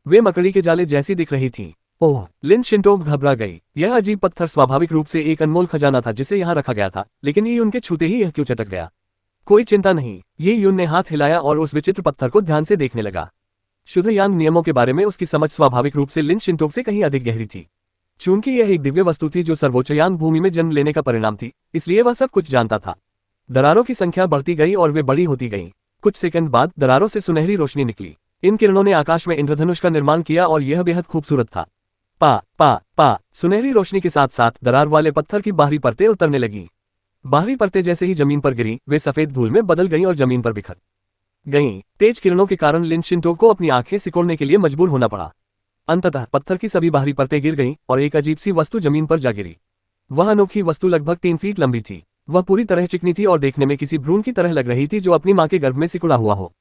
वे मकड़ी के जाले जैसी दिख रही थीं। ओह! लिन शिंटोग घबरा गई। यह अजीब पत्थर स्वाभाविक रूप से एक अनमोल खजाना था जिसे यहाँ रखा गया था, लेकिन ये उनके छूते ही यह क्यों चटक गया? कोई चिंता नहीं। ये यून ने हाथ हिलाया और उस विचित्र पत्थर को ध्यान से देखने लगा। शुद्ध यांग नियमों के बारे में उसकी समझ स्वाभाविक रूप से लिन शिंटोग से कहीं अधिक गहरी थी। चूंकि यह एक दिव्य वस्तु थी जो सर्वोच्च यांग भूमि में जन्म लेने का परिणाम थी, इसलिए वह सब कुछ जानता था। दरारों की संख्या बढ़ती गई और वे बड़ी होती गईं। कुछ सेकंड बाद दरारों से सुनहरी रोशनी निकली। इन किरणों ने आकाश में इंद्रधनुष का निर्माण किया और यह बेहद खूबसूरत था। पा पा पा सुनहरी रोशनी के साथ साथ दरार वाले पत्थर की बाहरी परतें उतरने लगीं। बाहरी परतें जैसे ही जमीन पर गिरी, वे सफेद धूल में बदल गईं और जमीन पर बिखर गईं। तेज किरणों के कारण लिन शिंटोग को अपनी आंखें सिकोड़ने के लिए मजबूर होना पड़ा। अंततः पत्थर की सभी बाहरी परतें गिर गईं और एक अजीब सी वस्तु जमीन पर जा गिरी। वह अनोखी वस्तु लगभग 3 फीट लंबी थी। वह पूरी तरह चिकनी थी और देखने में किसी भ्रूण की तरह लग रही थी जो अपनी मां के गर्भ में सिकुड़ा हुआ हो।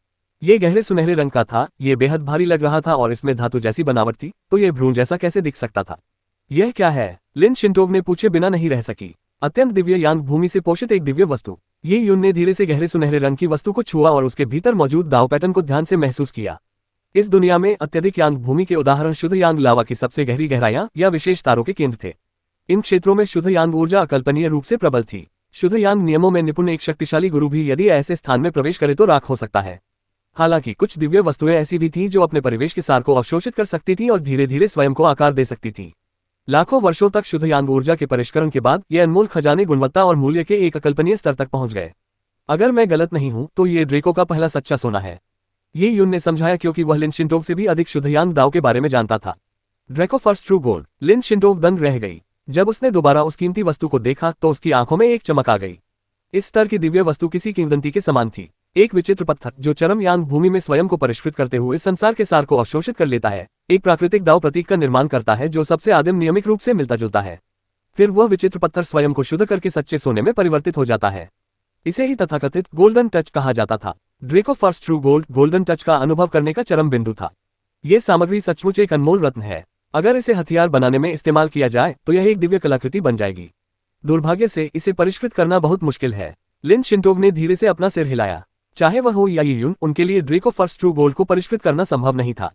ये गहरे सुनहरे रंग का था, ये बेहद भारी लग रहा था और इसमें धातु जैसी बनावट थी, तो ये भ्रूण जैसा कैसे दिख सकता था? यह क्या है? लिन शिंटोग ने पूछे बिना नहीं रह सकी। अत्यंत दिव्य यांग भूमि से पोषित एक दिव्य वस्तु। ये यून ने धीरे से गहरे सुनहरे रंग की वस्तु को छुआ और उसके भीतर मौजूद दाव पैटर्न को ध्यान से महसूस किया। इस दुनिया में अत्यधिक यांग भूमि के उदाहरण शुद्ध यांग लावा की सबसे गहरी गहराइयां या विशेष तारों के केंद्र थे। इन क्षेत्रों में शुद्ध यांग ऊर्जा अकल्पनीय रूप से प्रबल थी। शुद्ध यांग नियमों में निपुण एक शक्तिशाली गुरु भी यदि ऐसे स्थान में प्रवेश करे तो राख हो सकता है। हालांकि कुछ दिव्य वस्तुएं ऐसी भी थीं जो अपने परिवेश के सार को अवशोषित कर सकती थीं और धीरे धीरे स्वयं को आकार दे सकती थीं। लाखों वर्षों तक शुद्ध यांग ऊर्जा के परिष्करण के बाद ये अनमोल खजाने गुणवत्ता और मूल्य के एक अकल्पनीय स्तर तक पहुंच गए। अगर मैं गलत नहीं हूं तो ये ड्रेको का पहला सच्चा सोना है, ये यून ने समझाया, क्योंकि वह लिन शिंटोग से भी अधिक शुद्ध यांग दाव के बारे में जानता था। Draco first true gold. Lin Xintong दंग रह गई। जब उसने दोबारा उस कीमती वस्तु को देखा तो उसकी आंखों में एक चमक आ गई। इस स्तर की दिव्य वस्तु किसी किंवदंती के समान थी। एक विचित्र पत्थर जो चरम यांग भूमि में स्वयं को परिष्कृत करते हुए संसार के सार को अवशोषित कर लेता है, एक प्राकृतिक दाव प्रतीक का निर्माण करता है जो सबसे आदिम नियमित रूप से मिलता जुलता है। फिर वह विचित्र पत्थर स्वयं को शुद्ध करके सच्चे सोने में परिवर्तित हो जाता है। इसे ही तथाकथित गोल्डन टच कहा जाता था। Draco first true gold golden touch का अनुभव करने का चरम बिंदु था। ये सामग्री सचमुच एक अनमोल रत्न है। अगर इसे हथियार बनाने में इस्तेमाल किया जाए तो यह एक दिव्य कलाकृति बन जाएगी। दुर्भाग्य से इसे परिष्कृत करना बहुत मुश्किल है। लिन शिंटोग ने धीरे से अपना सिर हिलाया। चाहे वह हो या ये यून, उनके लिए ड्रेको फर्स्ट ट्रू गोल्ड को परिष्कृत करना संभव नहीं था।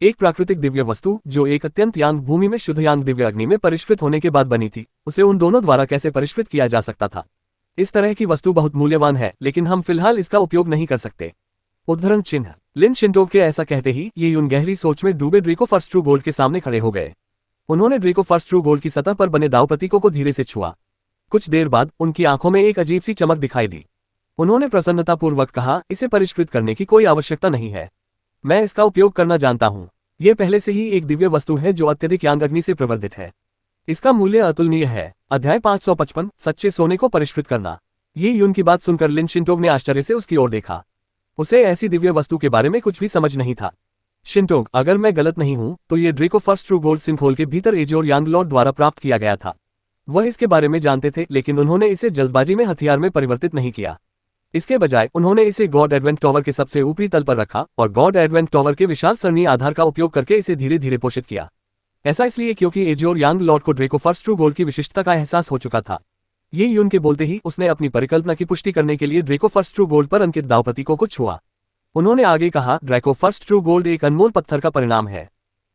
एक प्राकृतिक दिव्य वस्तु जो एक अत्यंत यांग भूमि में शुद्ध यांग दिव्य अग्नि में परिष्कृत होने के बाद बनी थी, उसे उन दोनों द्वारा कैसे परिष्कृत किया जा सकता था। इस तरह की वस्तु बहुत मूल्यवान है, लेकिन हम फिलहाल इसका उपयोग नहीं कर सकते। उद्धरण चिन्ह। लिन शिंटोग के ऐसा कहते ही ये यून गहरी सोच में डूबे ड्रेको फर्स्ट ट्रू गोल्ड के सामने खड़े हो गए। उन्होंने ड्रेको फर्स्ट ट्रू गोल्ड की सतह पर बने दाव प्रतीकों को धीरे से छुआ। कुछ देर बाद उनकी आंखों में एक अजीब सी चमक दिखाई दी। उन्होंने प्रसन्नतापूर्वक कहा, इसे परिष्कृत करने की कोई आवश्यकता नहीं है। मैं इसका उपयोग करना जानता हूँ। यह पहले से ही एक दिव्य वस्तु है जो अत्यधिक यांग अग्नि से प्रवर्धित है। इसका मूल्य अतुलनीय है। अध्याय 555 सच्चे सोने को परिष्कृत करना। ये यून की बात सुनकर लिन शिंटोग ने आश्चर्य से उसकी ओर देखा। उसे ऐसी दिव्य वस्तु के बारे में कुछ भी समझ नहीं था। शिंटोग, अगर मैं गलत नहीं हूं तो ये ड्रेको फर्स्ट ट्रू गोल्ड सिंपहोल के भीतर एजोर यांग लॉर्ड द्वारा प्राप्त किया गया था। वह इसके बारे में जानते थे, लेकिन उन्होंने इसे जल्दबाजी में हथियार में परिवर्तित नहीं किया। इसके बजाय उन्होंने इसे गॉड एडवेंट टॉवर के सबसे ऊपरी तल पर रखा और गॉड एडवेंट टॉवर के विशाल सरनीय आधार का उपयोग करके इसे धीरे धीरे पोषित किया। ऐसा इसलिए क्योंकि एजोर यांग लॉर्ड को ड्रेको फर्स्ट ट्रू गोल्ड की विशिष्टता का एहसास हो चुका था। ये यून के बोलते ही उसने अपनी परिकल्पना की पुष्टि करने के लिए ड्रेको फर्स्ट ट्रू गोल्ड पर अंकित दाव प्रतीकों को छुआ। उन्होंने आगे कहा, ड्रेको फर्स्ट ट्रू गोल्ड एक अनमोल पत्थर का परिणाम है।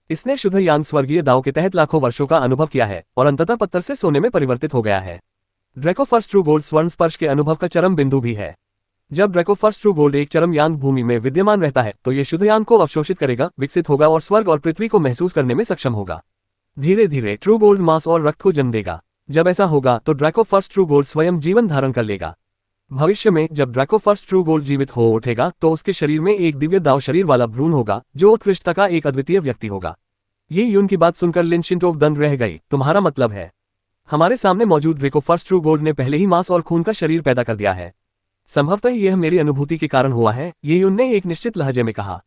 इसने शुद्ध यांग स्वर्गीय दाव के तहत लाखों वर्षों का अनुभव किया है और अंततः पत्थर से सोने में परिवर्तित हो गया है। ड्रेको फर्स्ट ट्रू गोल्ड स्वर्ण स्पर्श के अनुभव का चरम बिंदु भी है। जब ड्रेको फर्स्ट ट्रू गोल्ड एक चरम यांग भूमि में विद्यमान रहता है तो ये शुद्ध यांग को अवशोषित करेगा, विकसित होगा और स्वर्ग और पृथ्वी को महसूस करने में सक्षम होगा। धीरे धीरे ट्रू गोल्ड मांस और रक्त को जन्म देगा। जब ऐसा होगा तो ड्रेको फर्स्ट ट्रू गोल्ड स्वयं जीवन धारण कर लेगा। भविष्य में जब ड्रेको फर्स्ट ट्रू गोल्ड जीवित हो उठेगा तो उसके शरीर में एक दिव्य दाव शरीर वाला भ्रूण होगा जो उत्कृष्टता का एक अद्वितीय व्यक्ति होगा। ये यून की बात सुनकर लिन शिंटोग दंग रह गई। तुम्हारा मतलब है हमारे सामने मौजूद ड्रेको फर्स्ट ट्रू गोल्ड ने पहले ही मांस और खून का शरीर पैदा कर दिया है। संभवतः यह मेरी अनुभूति के कारण हुआ है, ये यून ने एक निश्चित लहजे में कहा।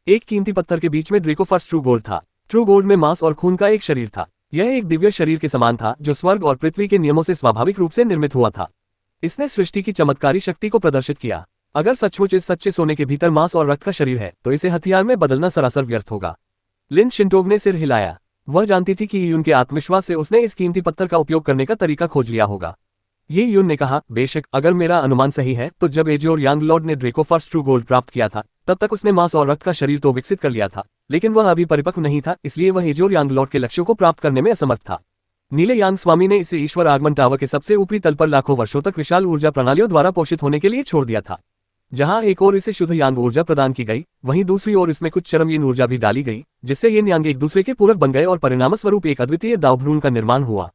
एक कीमती पत्थर के बीच में ड्रेको फर्स्ट ट्रू गोल्ड था। ट्रू गोल्ड में मांस और खून का एक शरीर था। यह एक दिव्य शरीर के समान था जो स्वर्ग और पृथ्वी के नियमों से स्वाभाविक रूप से निर्मित हुआ था। इसने सृष्टि की चमत्कारी शक्ति को प्रदर्शित किया। अगर सचमुच इस सच्चे सोने के भीतर मांस और रक्त का शरीर है तो इसे हथियार में बदलना सरासर व्यर्थ होगा। लिन शिंटोग ने सिर हिलाया। वह जानती थी कि यून के आत्मविश्वास से उसने इस कीमती पत्थर का उपयोग करने का तरीका खोज लिया होगा। ये यून ने कहा, बेशक अगर मेरा अनुमान सही है तो जब एजोर यांग लॉर्ड ने ड्रेको फर्स्ट ट्रू गोल्ड प्राप्त किया था तब तक उसने मांस और रक्त का शरीर तो विकसित कर लिया था, लेकिन वह अभी परिपक्व नहीं था, इसलिए वह एजोर यांग लॉर्ड के लक्ष्यों को प्राप्त करने में असमर्थ था। नीले यांग स्वामी ने इसे ईश्वर आगमन टावर के सबसे ऊपरी तल पर लाखों वर्षों तक विशाल ऊर्जा प्रणालियों द्वारा पोषित होने के लिए छोड़ दिया था। जहां एक ओर इसे शुद्ध यांग ऊर्जा प्रदान की गई, वहीं दूसरी ओर इसमें कुछ चरम यीन ऊर्जा भी डाली गई, जिससे ये यांग एक दूसरे के पूरक बन गए और परिणामस्वरूप एक अद्वितीय दाव भ्रूण का निर्माण हुआ।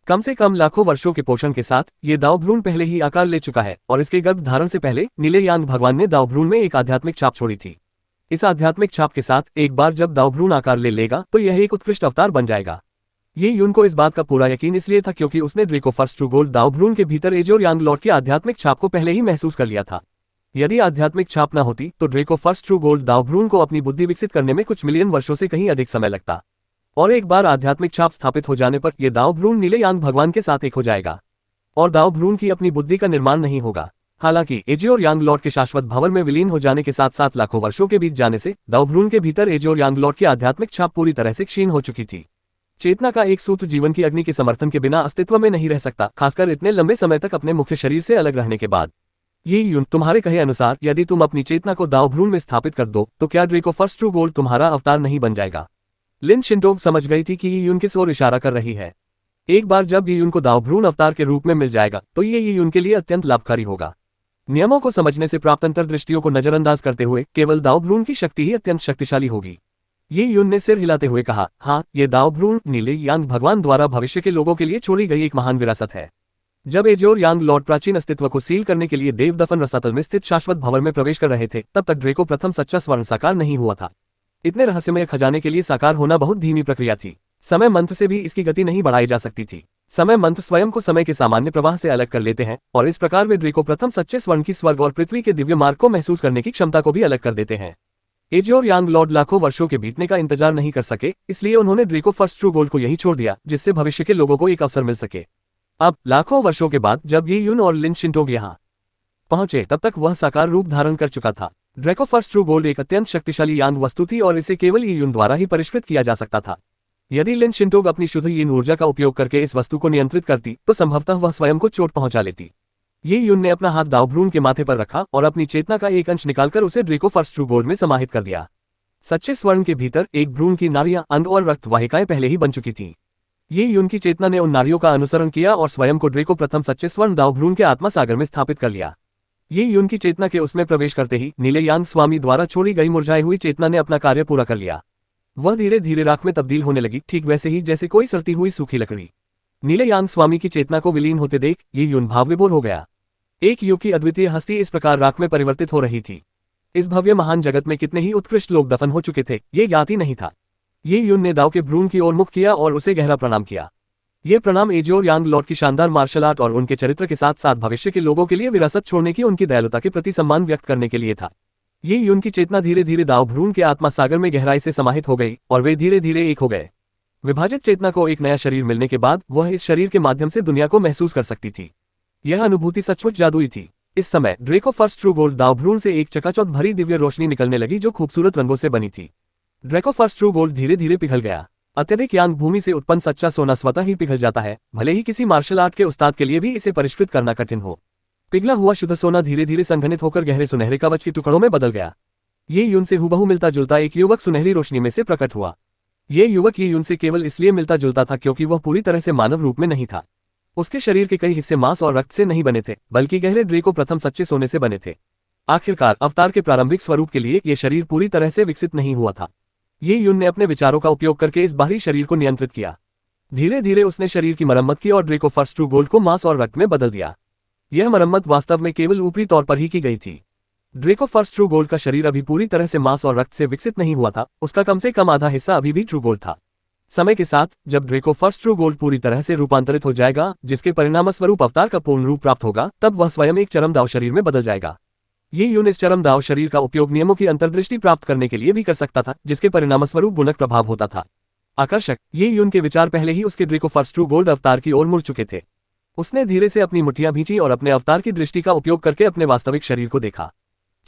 कम से कम लाखों वर्षों के पोषण के साथ ये दाव भ्रूण पहले ही आकार ले चुका है और इसके गर्भ धारण से पहले नीले यांग भगवान ने दाव भ्रूण में एक आध्यात्मिक छाप छोड़ी थी। इस आध्यात्मिक छाप के साथ एक बार जब दाव भ्रूण आकार ले लेगा तो यह एक उत्कृष्ट अवतार बन जाएगा। ये यून को इस बात का पूरा यकीन इसलिए था क्योंकि उसने ड्रेको फर्स्ट ट्रू गोल्ड दाव भ्रूण के भीतर एजोर यांग लॉर्ड की आध्यात्मिक छाप को पहले ही महसूस कर लिया था। यदि आध्यात्मिक छाप न होती तो ड्रेको फर्स्ट ट्रू गोल्ड दाव भ्रूण को अपनी बुद्धि विकसित करने में कुछ मिलियन वर्षों से कहीं अधिक समय लगता, और एक बार आध्यात्मिक छाप स्थापित हो जाने पर यह दाव भ्रूण नीले यांग भगवान के साथ एक हो जाएगा और दाव भ्रूण की अपनी बुद्धि का निर्माण नहीं होगा। हालांकि एजोर यांग लॉर्ड के शाश्वत भंवर में विलीन हो जाने के साथ साथ लाखों वर्षों के बीत जाने से दाव भ्रूण के भीतर एजोर यांग लॉर्ड की आध्यात्मिक छाप पूरी तरह से क्षीण हो चुकी थी। चेतना का एक सूत्र जीवन की अग्नि के समर्थन के बिना अस्तित्व में नहीं रह सकता, खासकर इतने लंबे समय तक अपने मुख्य शरीर से अलग रहने के बाद। ये यून, तुम्हारे कहे अनुसार यदि तुम अपनी चेतना को दाव भ्रूण में स्थापित कर दो तो क्या ड्रेको फर्स्ट ट्रू गोल्ड तुम्हारा अवतार नहीं बन जाएगा? लिन शिंटोग समझ गई थी कि ये यून किस ओर इशारा कर रही है। एक बार जब ये यून को दाव भ्रूण अवतार के रूप में मिल जाएगा तो ये यून के लिए अत्यंत लाभकारी होगा। नियमों को समझने से प्राप्त अंतर्दृष्टियों को नजरअंदाज करते हुए केवल दाव भ्रूण की शक्ति ही अत्यंत शक्तिशाली होगी। ये यून ने सिर हिलाते हुए कहा, हाँ, ये दाव भ्रूण नीले यांग भगवान द्वारा भविष्य के लोगों के लिए छोड़ी गई एक महान विरासत है। जब एजोर यांग लॉर्ड प्राचीन अस्तित्व को सील करने के लिए देवदफन रसातल में स्थित शाश्वत भंवर में प्रवेश कर रहे थे तब तक ड्रेको प्रथम सच्चा स्वर्ण साकार नहीं हुआ था। इतने रहस्यमय खजाने के लिए साकार होना बहुत धीमी प्रक्रिया थी। समय मंत्र से भी इसकी गति नहीं बढ़ाई जा सकती थी। समय मंत्र स्वयं को समय के सामान्य प्रवाह से अलग कर लेते हैं और इस प्रकार वे ड्रेको प्रथम सच्चे स्वर्ण की स्वर्ग और पृथ्वी के दिव्य मार्ग को महसूस करने की क्षमता को भी अलग कर देते हैं। एजोर यांग लॉर्ड लाखों वर्षों के बीतने का इंतजार नहीं कर सके, इसलिए उन्होंने ड्रेको फर्स्ट ट्रू गोल्ड को यहीं छोड़ दिया जिससे भविष्य के लोगों को एक अवसर मिल सके। अब लाखों वर्षों के बाद जब ये यून और लिन शिंटोग यहाँ पहुंचे तब तक वह साकार रूप धारण कर चुका था। ड्रैको फर्स्ट ट्रू गोल्ड एक अत्यंत शक्तिशाली यांग वस्तु थी और इसे केवल यी यून द्वारा ही परिष्कृत किया जा सकता था। यदि लिन शिंटोग अपनी शुद्ध यीन ऊर्जा का उपयोग करके इस वस्तु को नियंत्रित करती तो संभवतः वह स्वयं को चोट पहुंचा लेती। यी यून ने अपना हाथ दाव भ्रूण के माथे पर रखा और अपनी चेतना का एक अंश निकालकर उसे ड्रैको फर्स्ट ट्रू गोल्ड में समाहित कर दिया। सच्चे स्वर्ण के भीतर एक भ्रूण की नाड़ियां, अंग और रक्त वाहिकाएं पहले ही बन चुकी थीं। यी यून की चेतना ने उन नारियों का अनुसरण किया और स्वयं को ड्रैको प्रथम सच्चे स्वर्ण दाव भ्रूण के आत्मा सागर में स्थापित कर लिया। यी यून की चेतना के उसमें प्रवेश करते ही नीले यांग स्वामी द्वारा छोड़ी गई मुरझाई हुई चेतना ने अपना कार्य पूरा कर लिया। वह धीरे धीरे राख में तब्दील होने लगी, ठीक वैसे ही जैसे कोई सड़ती हुई सूखी लकड़ी। नीले यांग स्वामी की चेतना को विलीन होते देख यी यून भावविभोर हो गया। एक युग की अद्वितीय हस्ती इस प्रकार राख में परिवर्तित हो रही थी। इस भव्य महान जगत में कितने ही उत्कृष्ट लोग दफन हो चुके थे, ये ज्ञात ही नहीं था। यी यून ने दाव के भ्रूण की ओर मुख किया और उसे गहरा प्रणाम किया। ये प्रणाम एजोर यांग लॉर्ड की शानदार मार्शल आर्ट और उनके चरित्र के साथ साथ भविष्य के लोगों के लिए विरासत छोड़ने की उनकी दयालुता के प्रति सम्मान व्यक्त करने के लिए था। ये यून की चेतना धीरे धीरे दाव भ्रूण के आत्मा सागर में गहराई से समाहित हो गई और वे धीरे धीरे एक हो गए। विभाजित चेतना को एक नया शरीर मिलने के बाद वह इस शरीर के माध्यम से दुनिया को महसूस कर सकती थी। यह अनुभूति सचमुच जादुई थी। इस समय ड्रैको फर्स्ट ट्रू गोल्ड दाव भ्रूण से एक चकाचौंध भरी दिव्य रोशनी निकलने लगी जो खूबसूरत रंगों से बनी थी। ड्रैको फर्स्ट ट्रू गोल्ड धीरे धीरे पिघल गया। अत्यधिक यांग भूमि से उत्पन्न सच्चा सोना स्वतः ही पिघल जाता है, भले ही किसी मार्शल आर्ट के उस्ताद के लिए भी इसे परिष्कृत करना कठिन हो। पिघला हुआ शुद्ध सोना धीरे धीरे संघनित होकर गहरे सुनहरे कवच के टुकड़ों में बदल गया। ये यून से हुबहू मिलता जुलता एक युवक सुनहरी रोशनी में से प्रकट हुआ। ये युवक ये यून से केवल इसलिए मिलता जुलता था क्योंकि वह पूरी तरह से मानव रूप में नहीं था। उसके शरीर के कई हिस्से मांस और रक्त से नहीं बने थे, बल्कि गहरे ड्रैको प्रथम सच्चे सोने से बने थे। आखिरकार अवतार के प्रारंभिक स्वरूप के लिए यह शरीर पूरी तरह से विकसित नहीं हुआ था। ये यून ने अपने विचारों का उपयोग करके इस बाहरी शरीर को नियंत्रित किया। धीरे धीरे उसने शरीर की मरम्मत की और ड्रैको फर्स्ट ट्रू गोल्ड को मांस और रक्त में बदल दिया। यह मरम्मत वास्तव में केवल ऊपरी तौर पर ही की गई थी। ड्रैको फर्स्ट ट्रू गोल्ड का शरीर अभी पूरी तरह से मांस और रक्त से विकसित नहीं हुआ था, उसका कम से कम आधा हिस्सा अभी भी ट्रू गोल्ड था। समय के साथ जब ड्रैको फर्स्ट ट्रू गोल्ड पूरी तरह से रूपांतरित हो जाएगा, जिसके परिणामस्वरूप अवतार का पूर्ण रूप प्राप्त होगा, तब वह स्वयं एक चरम दाव शरीर में बदल जाएगा। ये यून इस चरम दाव शरीर का उपयोग नियमों की अंतर्दृष्टि प्राप्त करने के लिए भी कर सकता था, जिसके परिणामस्वरूप गुणक प्रभाव होता था। आकर्षक, ये यून के विचार पहले ही उसके ड्रैको फर्स्ट ट्रू गोल्ड अवतार की ओर मुड़ चुके थे। उसने धीरे से अपनी मुठ्ठियां भींची और अपने अवतार की दृष्टि का उपयोग करके अपने वास्तविक शरीर को देखा।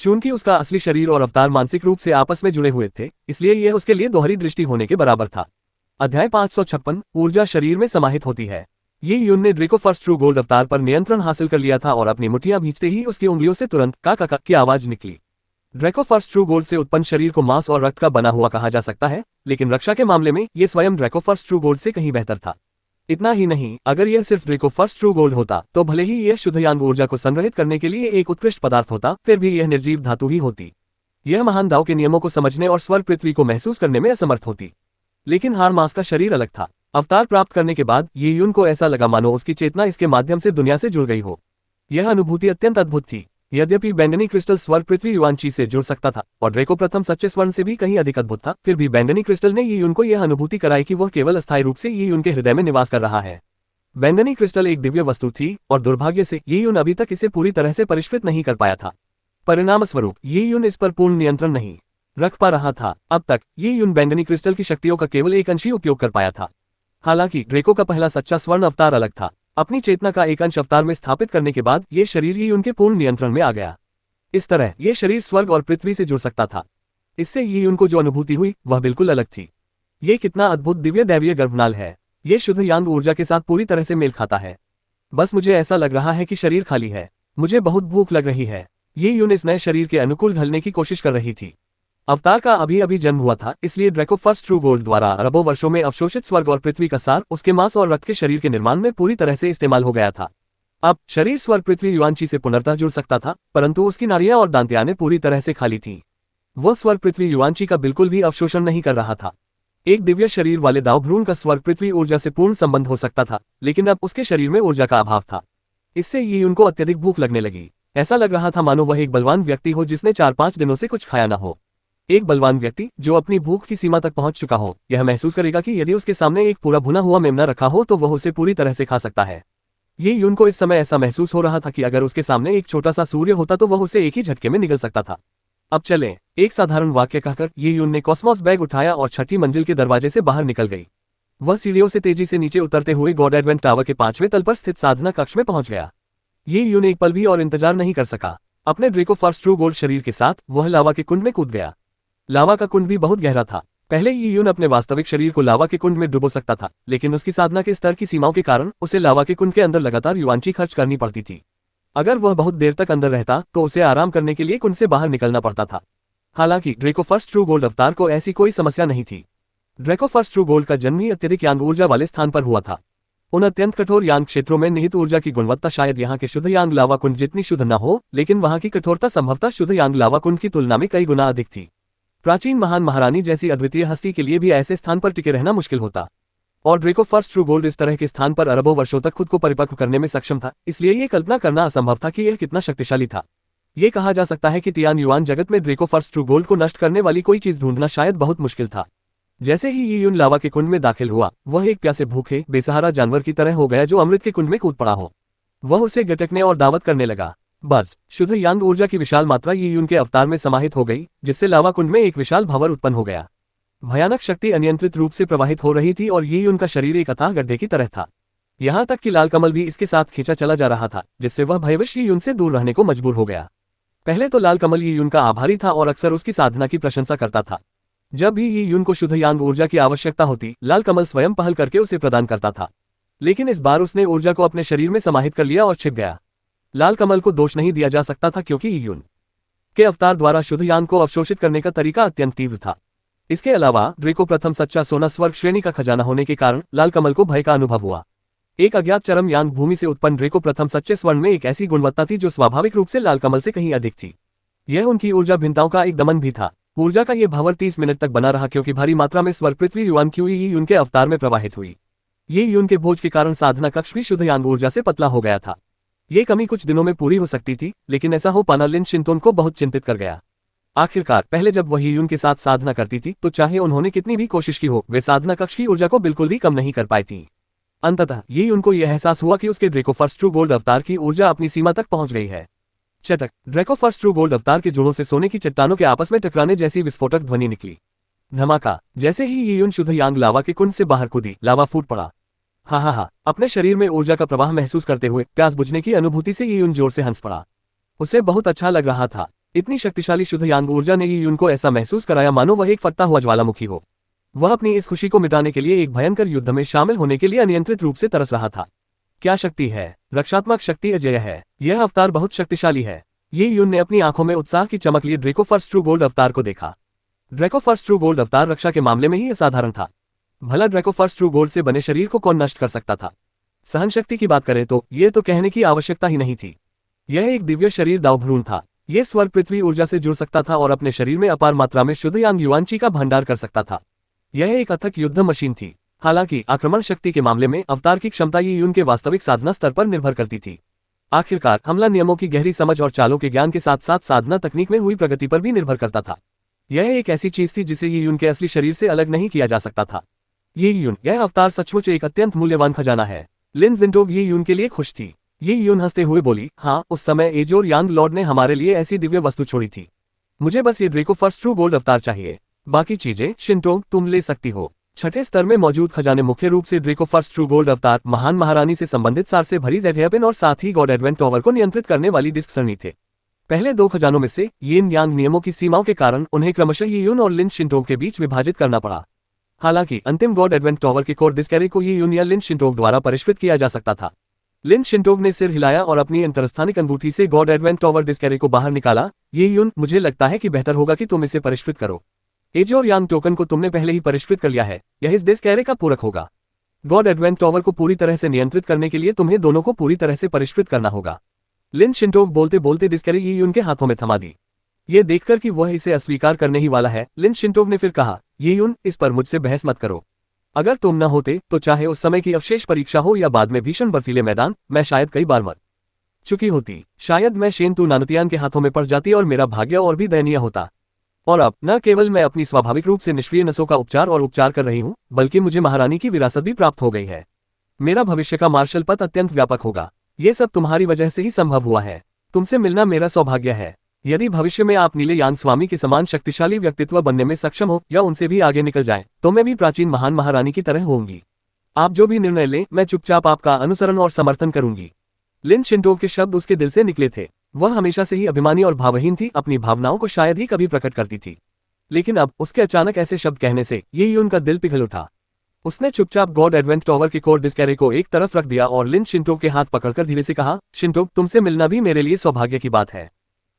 चूंकि उसका असली शरीर और अवतार मानसिक रूप से आपस में जुड़े हुए थे, इसलिए यह उसके लिए दोहरी दृष्टि होने के बराबर था। अध्याय 556 ऊर्जा शरीर में समाहित होती है। ये यून ने ड्रैको फर्स्ट ट्रू गोल्ड अवतार पर नियंत्रण हासिल कर लिया था और अपनी मुठ्ठियां भींचते ही उसकी उंगलियों से तुरंत का की आवाज निकली। ड्रैको फर्स्ट ट्रू गोल्ड से उत्पन्न शरीर को मांस और रक्त का बना हुआ कहा जा सकता है, लेकिन रक्षा के मामले में यह स्वयं ड्रैको फर्स्ट ट्रू गोल्ड से कहीं बेहतर था। इतना ही नहीं, अगर यह सिर्फ ड्रैको फर्स्ट ट्रू गोल्ड होता तो भले ही यह शुद्ध यांग ऊर्जा को संग्रहित करने के लिए एक उत्कृष्ट पदार्थ होता, फिर भी यह निर्जीव धातु ही होती। यह महान दाव के नियमों को समझने और स्वर्ग पृथ्वी को महसूस करने में असमर्थ होती। लेकिन हार मांस का शरीर अलग था। अवतार प्राप्त करने के बाद ये यून को ऐसा लगा मानो उसकी चेतना इसके माध्यम से दुनिया से जुड़ गई हो। यह अनुभूति अत्यंत अद्भुत थी। यद्यपि बैंगनी क्रिस्टल स्वर्ग पृथ्वी युआनची से जुड़ सकता था और ड्रैको प्रथम सच्चे स्वर्ण से भी कहीं अधिक अद्भुत था, फिर भी बैंगनी क्रिस्टल ने ये यून को यह अनुभूति कराई कि वह केवल अस्थायी रूप से ये यून के हृदय में निवास कर रहा है। बैंगनी क्रिस्टल एक दिव्य वस्तु थी और दुर्भाग्य से ये यून अभी तक इसे पूरी तरह से परिष्कृत नहीं कर पाया था। परिणामस्वरूप ये यून इस पर पूर्ण नियंत्रण नहीं रख पा रहा था। अब तक ये यून बैंगनी क्रिस्टल की शक्तियों का केवल एक अंश ही उपयोग कर पाया था। हालांकि ड्रैको का पहला सच्चा स्वर्ण अवतार अलग था। अपनी चेतना का एक अंश अवतार में स्थापित करने के बाद ये शरीर ही उनके पूर्ण नियंत्रण में आ गया। इस तरह ये शरीर स्वर्ग और पृथ्वी से जुड़ सकता था। इससे ये उनको जो अनुभूति हुई वह बिल्कुल अलग थी। ये कितना अद्भुत दिव्य दैवीय गर्भनाल है। ये शुद्ध यांग ऊर्जा के साथ पूरी तरह से मेल खाता है। बस मुझे ऐसा लग रहा है कि शरीर खाली है। मुझे बहुत भूख लग रही है। ये यून इस नए शरीर के अनुकूल ढलने की कोशिश कर रही थी। अवतार का अभी अभी जन्म हुआ था, इसलिए ड्रैको फर्स्ट ट्रू गोल्ड द्वारा अरबों वर्षों में अवशोषित स्वर्ग और पृथ्वी का सार उसके मांस और रक्त के शरीर के निर्माण में पूरी तरह से इस्तेमाल हो गया था। अब शरीर स्वर्ग पृथ्वी युआनची से पुनर्तः जुड़ सकता था, परंतु उसकी नाड़ियां और दांतियां पूरी तरह से खाली थीं। वह स्वर्ग पृथ्वी युआनची का बिल्कुल भी अवशोषण नहीं कर रहा था। एक दिव्य शरीर वाले दाव भ्रूण का स्वर्ग पृथ्वी ऊर्जा से पूर्ण संबंध हो सकता था, लेकिन अब उसके शरीर में ऊर्जा का अभाव था। इससे ये उनको अत्यधिक भूख लगने लगी। ऐसा लग रहा था मानो वह एक बलवान व्यक्ति हो जिसने 4-5 दिनों से कुछ खाया न हो। एक बलवान व्यक्ति जो अपनी भूख की सीमा तक पहुंच चुका हो, यह महसूस करेगा कि यदि उसके सामने एक पूरा भुना हुआ मेमना रखा हो तो वह उसे पूरी तरह से खा सकता है। ये यून को इस समय ऐसा महसूस हो रहा था कि अगर उसके सामने एक छोटा सा सूर्य होता तो वह उसे एक ही झटके में निगल सकता था। अब चलें, एक साधारण वाक्य कहकर ये यून ने कॉस्मोस बैग उठाया और छठी मंजिल के दरवाजे से बाहर निकल गई। वह सीढ़ियों से तेजी से नीचे उतरते हुए गॉड एडवेंट टावर के 5वें तल पर स्थित साधना कक्ष में पहुंच गया। ये यून एक पल भी और इंतजार नहीं कर सका। अपने ड्रेको फर्स्ट ट्रू गोल्ड शरीर के साथ वह लावा के कुंड में कूद गया। लावा का कुंड भी बहुत गहरा था। पहले ये यून अपने वास्तविक शरीर को लावा के कुंड में डुबो सकता था, लेकिन उसकी साधना के स्तर की सीमाओं के कारण उसे लावा के कुंड के अंदर लगातार युआंची खर्च करनी पड़ती थी। अगर वह बहुत देर तक अंदर रहता तो उसे आराम करने के लिए कुंड से बाहर निकलना पड़ता था। हालांकि ड्रेको फर्स्ट ट्रू गोल्ड अवतार को ऐसी कोई समस्या नहीं थी। ड्रेको फर्स्ट ट्रू गोल्ड का जन्म ही अत्यधिक यांग ऊर्जा वाले स्थान पर हुआ था। उन अत्यंत कठोर यांग क्षेत्रों में निहित ऊर्जा की गुणवत्ता शायद यहाँ के शुद्ध यांग लावा कुंड जितनी शुद्ध न हो, लेकिन वहाँ की कठोरता संभवतः शुद्ध यांग लावा कुंड की तुलना में कई गुना अधिक थी। प्राचीन महान महारानी जैसी अद्वितीय हस्ती के लिए भी ऐसे स्थान पर टिके रहना मुश्किल होता, और ड्रेको फर्स्ट ट्रू गोल्ड इस तरह के स्थान पर अरबों वर्षों तक खुद को परिपक्व करने में सक्षम था, इसलिए ये कल्पना करना असंभव था कि यह कितना शक्तिशाली था। ये कहा जा सकता है कि तियान युआन जगत में ड्रेको फर्स्ट ट्रू गोल्ड को नष्ट करने वाली कोई चीज ढूंढना शायद बहुत मुश्किल था। जैसे ही ये यून लावा के कुंड में दाखिल हुआ, वह एक प्यासे भूखे बेसहारा जानवर की तरह हो गया जो अमृत के कुंड में कूद पड़ा हो। वह उसे गटकने और दावत करने लगा। बस शुद्ध यांग ऊर्जा की विशाल मात्रा ये यून के अवतार में समाहित हो गई, जिससे लावा कुंड में एक विशाल भंवर उत्पन्न हो गया। भयानक शक्ति अनियंत्रित रूप से प्रवाहित हो रही थी और ये यून का शरीर एक अथाह गड्ढे की तरह था। यहाँ तक कि लाल कमल भी इसके साथ खींचा चला जा रहा था, जिससे वह भयवश ये यून से दूर रहने को मजबूर हो गया। पहले तो लाल कमल ये यून का आभारी था और अक्सर उसकी साधना की प्रशंसा करता था। जब भी ये यून को शुद्ध यांग ऊर्जा की आवश्यकता होती, लाल कमल स्वयं पहल करके उसे प्रदान करता था। लेकिन इस बार उसने ऊर्जा को अपने शरीर में समाहित कर लिया और छिप गया। लाल कमल को दोष नहीं दिया जा सकता था, क्योंकि ये यून के अवतार द्वारा शुद्ध यांग को अवशोषित करने का तरीका अत्यंत तीव्र था। इसके अलावा ड्रेको प्रथम सच्चा सोना स्वर्ग श्रेणी का खजाना होने के कारण लाल कमल को भय का अनुभव हुआ। एक अज्ञात चरम यांग भूमि से उत्पन्न ड्रेको प्रथम सच्चे स्वर्ण में एक ऐसी गुणवत्ता थी जो स्वाभाविक रूप से लाल कमल से कहीं अधिक थी। यह उनकी ऊर्जा भिन्नताओं का एक दमन भी था। ऊर्जा का यह भंवर 30 मिनट तक बना रहा, क्योंकि भारी मात्रा में स्वर्ग पृथ्वी युआन क्यूई उनके अवतार में प्रवाहित हुई। ये यून के बोझ के कारण साधना कक्ष भी शुद्ध यांग ऊर्जा से पतला हो गया था। ये कमी कुछ दिनों में पूरी हो सकती थी, लेकिन ऐसा हो पाना लिन शिंतोन को बहुत चिंतित कर गया। आखिरकार पहले जब वह यून के साथ साधना करती थी, तो चाहे उन्होंने कितनी भी कोशिश की हो, वे साधना कक्ष की ऊर्जा को बिल्कुल भी कम नहीं कर पाई थी। अंततः ये उनको यह एहसास हुआ कि उसके ड्रेको फर्स्ट ट्रू गोल्ड अवतार की ऊर्जा अपनी सीमा तक पहुंच गई है। चटक, ड्रेको फर्स्ट ट्रू गोल्ड अवतार के जोड़ों से सोने की चट्टानों के आपस में टकराने जैसी विस्फोटक ध्वनि निकली। धमाका। जैसे ही ये यून शुद्ध यांग लावा के कुंड से बाहर कूदी, लावा फूट पड़ा। हा। अपने शरीर में ऊर्जा का प्रवाह महसूस करते हुए प्यास बुझने की अनुभूति से ये यून जोर से हंस पड़ा। उसे बहुत अच्छा लग रहा था। इतनी शक्तिशाली शुद्ध यांग ऊर्जा ने ये यून को ऐसा महसूस कराया मानो वह एक फटता हुआ ज्वालामुखी हो। वह अपनी इस खुशी को मिटाने के लिए एक भयंकर युद्ध में शामिल होने के लिए अनियंत्रित रूप से तरस रहा था। क्या शक्ति है! रक्षात्मक शक्ति अजेय है। यह अवतार बहुत शक्तिशाली है। ये यून ने अपनी आंखों में उत्साह की चमक लिए ड्रेको फर्स्ट ट्रू गोल्ड अवतार को देखा। ड्रेको फर्स्ट ट्रू गोल्ड अवतार रक्षा के मामले में ही असाधारण था। भला ड्रेको फर्स्ट ट्रू गोल्ड से बने शरीर को कौन नष्ट कर सकता था? सहन शक्ति की बात करें तो ये तो कहने की आवश्यकता ही नहीं थी। यह एक दिव्य शरीर दावभ्रूण था। ये स्वर्ग पृथ्वी ऊर्जा से जुड़ सकता था और अपने शरीर में अपार मात्रा में शुद्ध यांग युआनची का भंडार कर सकता था। यह एक अथक युद्ध मशीन थी। हालांकि आक्रमण शक्ति के मामले में अवतार की क्षमता ये यून के वास्तविक साधना स्तर पर निर्भर करती थी। आखिरकार हमला नियमों की गहरी समझ और चालों के ज्ञान के साथ साथ साधना तकनीक में हुई प्रगति पर भी निर्भर करता था। यह एक ऐसी चीज थी जिसे ये यून के असली शरीर से अलग नहीं किया जा सकता था। ये यून, यह अवतार सचमुच एक अत्यंत मूल्यवान खजाना है। लिन जिंटोग ये यून के लिए खुश थी। ये यून हंसते हुए बोली, हाँ, उस समय एजोर यांग लॉर्ड ने हमारे लिए ऐसी दिव्य वस्तु छोड़ी थी। मुझे बस ये ड्रेको फर्स्ट ट्रू गोल्ड अवतार चाहिए। बाकी चीजें शिंटोग तुम ले सकती हो। छठे स्तर में मौजूद खजाने मुख्य रूप से ड्रेको फर्स्ट ट्रू गोल्ड अवतार, महान महारानी से संबंधित सार से भरी जेडहेपिन और साथ ही गॉड एडवेंट टॉवर को नियंत्रित करने वाली डिस्क सरणी थे। पहले दो खजानों में से यिन यांग नियमों की सीमाओं के कारण उन्हें क्रमशः ये यून और लिन शिंटोग के बीच विभाजित करना पड़ा। हालांकि अंतिम गॉड एडवेंट टॉवर के कोर डिस्क एरे को ये यून या लिन शिंटोग द्वारा परिष्कृत किया जा सकता था। लिन शिंटोग ने सिर हिलाया और अपनी अंतरस्थानिक अंगूठी से god advent tower disk array को बाहर निकाला। ये यून, मुझे लगता है कि बेहतर होगा कि तुम इसे परिष्कृत करो। एजोर यांग टोकन को तुमने पहले ही परिष्कृत कर लिया है। यह इस डिस्क एरे का पूरक होगा। गॉड एडवेंट टॉवर को पूरी तरह से नियंत्रित करने के लिए तुम्हें दोनों को पूरी तरह से परिष्कृत करना होगा। लिन शिंटोग बोलते बोलते डिस्क एरे ये यून के हाथों में थमा दी। ये देखकर कि वह इसे अस्वीकार करने ही वाला है, लिन शिंटोग ने फिर कहा, ये यून, इस पर मुझसे बहस मत करो। अगर तुम न होते तो चाहे उस समय की अवशेष परीक्षा हो या बाद में भीषण बर्फीले मैदान, मैं शायद कई बार मर चुकी होती। शायद मैं शेनतू नानतियान के हाथों में पड़ जाती और मेरा भाग्य और भी दयनीय होता। और अब न केवल मैं अपनी स्वाभाविक रूप से निष्क्रिय नसों का उपचार कर रही हूँ, बल्कि मुझे महारानी की विरासत भी प्राप्त हो गई है। मेरा भविष्य का मार्शल पद अत्यंत व्यापक होगा। ये सब तुम्हारी वजह से ही संभव हुआ है। तुमसे मिलना मेरा सौभाग्य है। यदि भविष्य में आप नीले यान स्वामी के समान शक्तिशाली व्यक्तित्व बनने में सक्षम हो या उनसे भी आगे निकल जाएं, तो मैं भी प्राचीन महान महारानी की तरह होंगी। आप जो भी निर्णय लें, मैं चुपचाप आपका अनुसरण और समर्थन करूंगी। लिन शिंटोव के शब्द उसके दिल से निकले थे। वह हमेशा से ही अभिमानी और भावहीन थी, अपनी भावनाओं को शायद ही कभी प्रकट करती थी, लेकिन अब उसके अचानक ऐसे शब्द कहने से ये यून का दिल पिघल उठा। उसने चुपचाप गॉड एडवेंट टॉवर के कोर डिस्कैरे को एक तरफ रख दिया और लिन शिंटोव के हाथ पकड़कर धीरे से कहा, शिंटोव, तुमसे मिलना भी मेरे लिए सौभाग्य की बात है।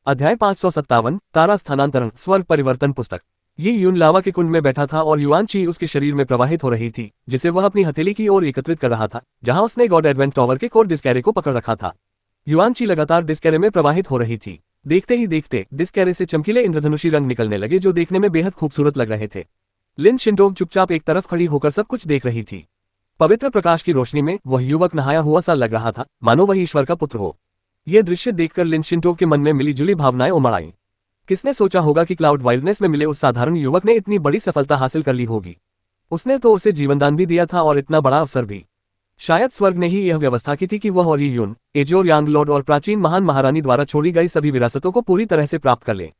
अध्याय 557, तारा स्थानांतरण, स्वर्ग परिवर्तन पुस्तक। ये यून लावा के कुंड में बैठा था और युआन ची उसके शरीर में प्रवाहित हो रही थी, जिसे वह अपनी हथेली की ओर एकत्रित कर रहा था, जहां उसने गॉड एडवेंट टॉवर के कोर डिस्कैरे को पकड़ रखा था। युआन ची लगातार डिस्कैरे में प्रवाहित हो रही थी। देखते ही देखते डिस्कैरे से चमकीले इंद्रधनुषी रंग निकलने लगे जो देखने में बेहद खूबसूरत लग रहे थे। लिन शिंटोव चुपचाप एक तरफ खड़ी होकर सब कुछ देख रही थी। पवित्र प्रकाश की रोशनी में वह युवक नहाया हुआ सा लग रहा था, मानो वह ईश्वर का पुत्र हो। यह दृश्य देखकर लिन शिंटोव के मन में मिलीजुली भावनाएं उमड़ आईं। किसने सोचा होगा कि क्लाउड वाइल्डनेस में मिले उस साधारण युवक ने इतनी बड़ी सफलता हासिल कर ली होगी। उसने तो उसे जीवनदान भी दिया था और इतना बड़ा अवसर भी। शायद स्वर्ग ने ही यह व्यवस्था की थी कि वह और ये यून, एजोर यांग लॉर्ड और प्राचीन महान महारानी द्वारा छोड़ी गई सभी विरासतों को पूरी तरह से प्राप्त कर ले।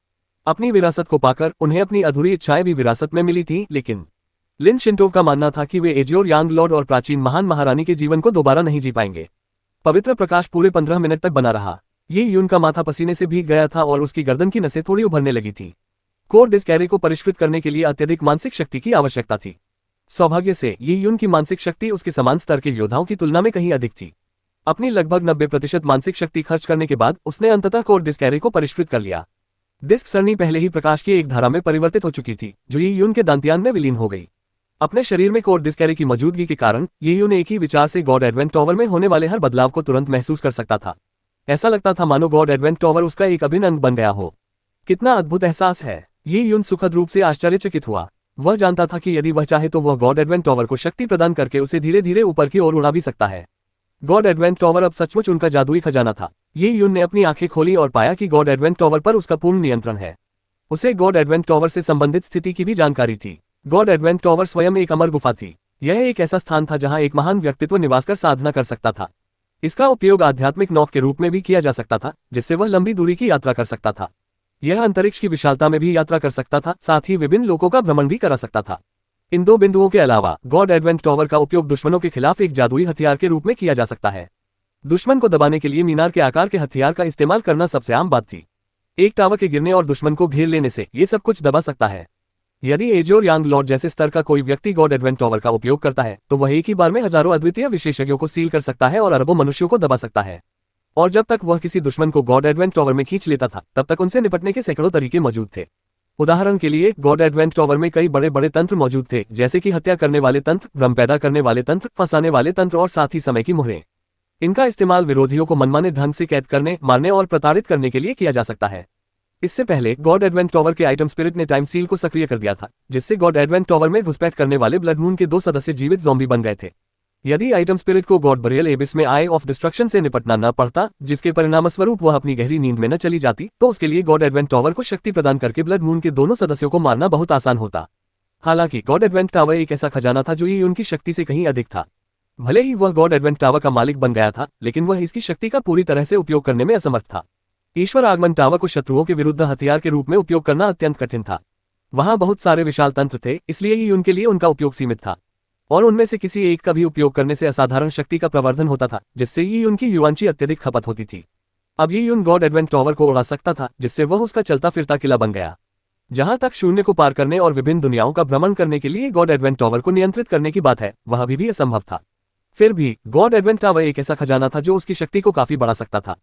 अपनी विरासत को पाकर उन्हें अपनी अधूरी इच्छाएं भी विरासत में मिली थी, लेकिन लिन शिंटोव का मानना था कि वे एजोर यांग लॉर्ड और प्राचीन महान महारानी के जीवन को दोबारा नहीं जी पाएंगे। पवित्र प्रकाश पूरे 15 मिनट तक बना रहा। ये यून का माथा पसीने से भीग गया था और उसकी गर्दन की नसें थोड़ी उभरने लगी थी। कोर डिस्कैरे को परिष्कृत करने के लिए अत्यधिक मानसिक शक्ति की आवश्यकता थी। सौभाग्य से ये यून की मानसिक शक्ति उसके समान स्तर के योद्धाओं की तुलना में कहीं अधिक थी। अपनी लगभग 90% मानसिक शक्ति खर्च करने के बाद उसने अंततः कोर डिस्कैरे को परिष्कृत कर लिया। डिस्क सरणी पहले ही प्रकाश की एक धारा में परिवर्तित हो चुकी थी, जो ये यून के दांतियान में विलीन हो गई। अपने शरीर में कोर डिस्कैरे की मौजूदगी के कारण ये यून एक ही विचार से गॉड एडवेंट टॉवर में होने वाले हर बदलाव को तुरंत महसूस कर सकता था। ऐसा लगता था मानो गॉड एडवेंट टॉवर उसका एक अभिन्न अंग बन गया हो। कितना अद्भुत एहसास है। ये यून सुखद रूप से आश्चर्यचकित हुआ। वह जानता था कि यदि वह चाहे तो वह गॉड एडवेंट टॉवर को शक्ति प्रदान करके उसे धीरे धीरे ऊपर की ओर उड़ा भी सकता है। गॉड एडवेंट टॉवर अब सचमुच उनका जादुई खजाना था। ये यून ने अपनी आंखें खोली और पाया कि गॉड एडवेंट टॉवर पर उसका पूर्ण नियंत्रण है। उसे गॉड एडवेंट टॉवर से संबंधित स्थिति की भी जानकारी थी। गॉड एडवेंट टॉवर स्वयं एक अमर गुफा थी। यह एक ऐसा स्थान था जहां एक महान व्यक्तित्व निवास कर साधना कर सकता था। इसका उपयोग आध्यात्मिक नौक के रूप में भी किया जा सकता था, जिससे वह लंबी दूरी की यात्रा कर सकता था। यह अंतरिक्ष की विशालता में भी यात्रा कर सकता था, साथ ही विभिन्न लोकों का भ्रमण भी करा सकता था। इन दो बिंदुओं के अलावा गॉड एडवेंट टॉवर का उपयोग दुश्मनों के खिलाफ एक जादुई हथियार के रूप में किया जा सकता है। दुश्मन को दबाने के लिए मीनार के आकार के हथियार का इस्तेमाल करना सबसे आम बात थी। एक टावर के गिरने और दुश्मन को घेर लेने से ये सब कुछ दबा सकता है। यदि एजोर यांग लॉर्ड जैसे स्तर का कोई व्यक्ति गॉड एडवेंट टॉवर का उपयोग करता है तो वह एक ही बार में हजारों अद्वितीय विशेषज्ञों को सील कर सकता है और अरबों मनुष्यों को दबा सकता है। और जब तक वह किसी दुश्मन को गॉड एडवेंट टॉवर में खींच लेता था, तब तक उनसे निपटने के सैकड़ों तरीके मौजूद थे। उदाहरण के लिए गॉड एडवेंट टॉवर में कई बड़े बड़े तंत्र मौजूद थे, जैसे कि हत्या करने वाले तंत्र, भ्रम पैदा करने वाले तंत्र, फंसाने वाले तंत्र और साथ ही समय की मुहरें। इनका इस्तेमाल विरोधियों को मनमाने ढंग से कैद करने, मारने और प्रताड़ित करने के लिए किया जा सकता है। इससे पहले गॉड एडवेंट टॉवर के आइटम स्पिरिट ने टाइम सील को सक्रिय कर दिया था, जिससे गॉड एडवेंट टॉवर में घुसपैठ करने वाले ब्लड मून के 2 सदस्य जीवित ज़ॉम्बी बन गए थे। यदि आइटम स्पिरिट को गॉड बरियल एबिस में आई ऑफ डिस्ट्रक्शन से निपटना न पड़ता, जिसके परिणामस्वरूप वह अपनी गहरी नींद में न चली जाती, तो उसके लिए गॉड एडवेंट टॉवर को शक्ति प्रदान करके ब्लड मून के दोनों सदस्यों को मारना बहुत आसान होता। हालांकि गॉड एडवेंट टावर एक ऐसा खजाना था जो ये उनकी शक्ति से कहीं अधिक था। भले ही वह गॉड एडवेंट टावर का मालिक बन गया था, लेकिन वह इसकी शक्ति का पूरी तरह से उपयोग करने में असमर्थ था। ईश्वर आगमन टावर को शत्रुओं के विरुद्ध हथियार के रूप में उपयोग करना अत्यंत कठिन था। वहां बहुत सारे विशाल तंत्र थे, इसलिए ही उनके लिए उनका उपयोग सीमित था, और उनमें से किसी एक का भी उपयोग करने से असाधारण शक्ति का प्रवर्धन होता था, जिससे ये उनकी युवांची अत्यधिक खपत होती थी। अब ये यून गॉड एडवेंट टावर को उड़ा सकता था, जिससे वह उसका चलता फिरता किला बन गया। जहां तक शून्य को पार करने और विभिन्न दुनियाओं का भ्रमण करने के लिए गॉड एडवेंट टावर को नियंत्रित करने की बात है, वह अभी भी असंभव था। फिर भी गॉड एडवेंट टावर एक ऐसा खजाना था जो उसकी शक्ति को काफी बढ़ा सकता था,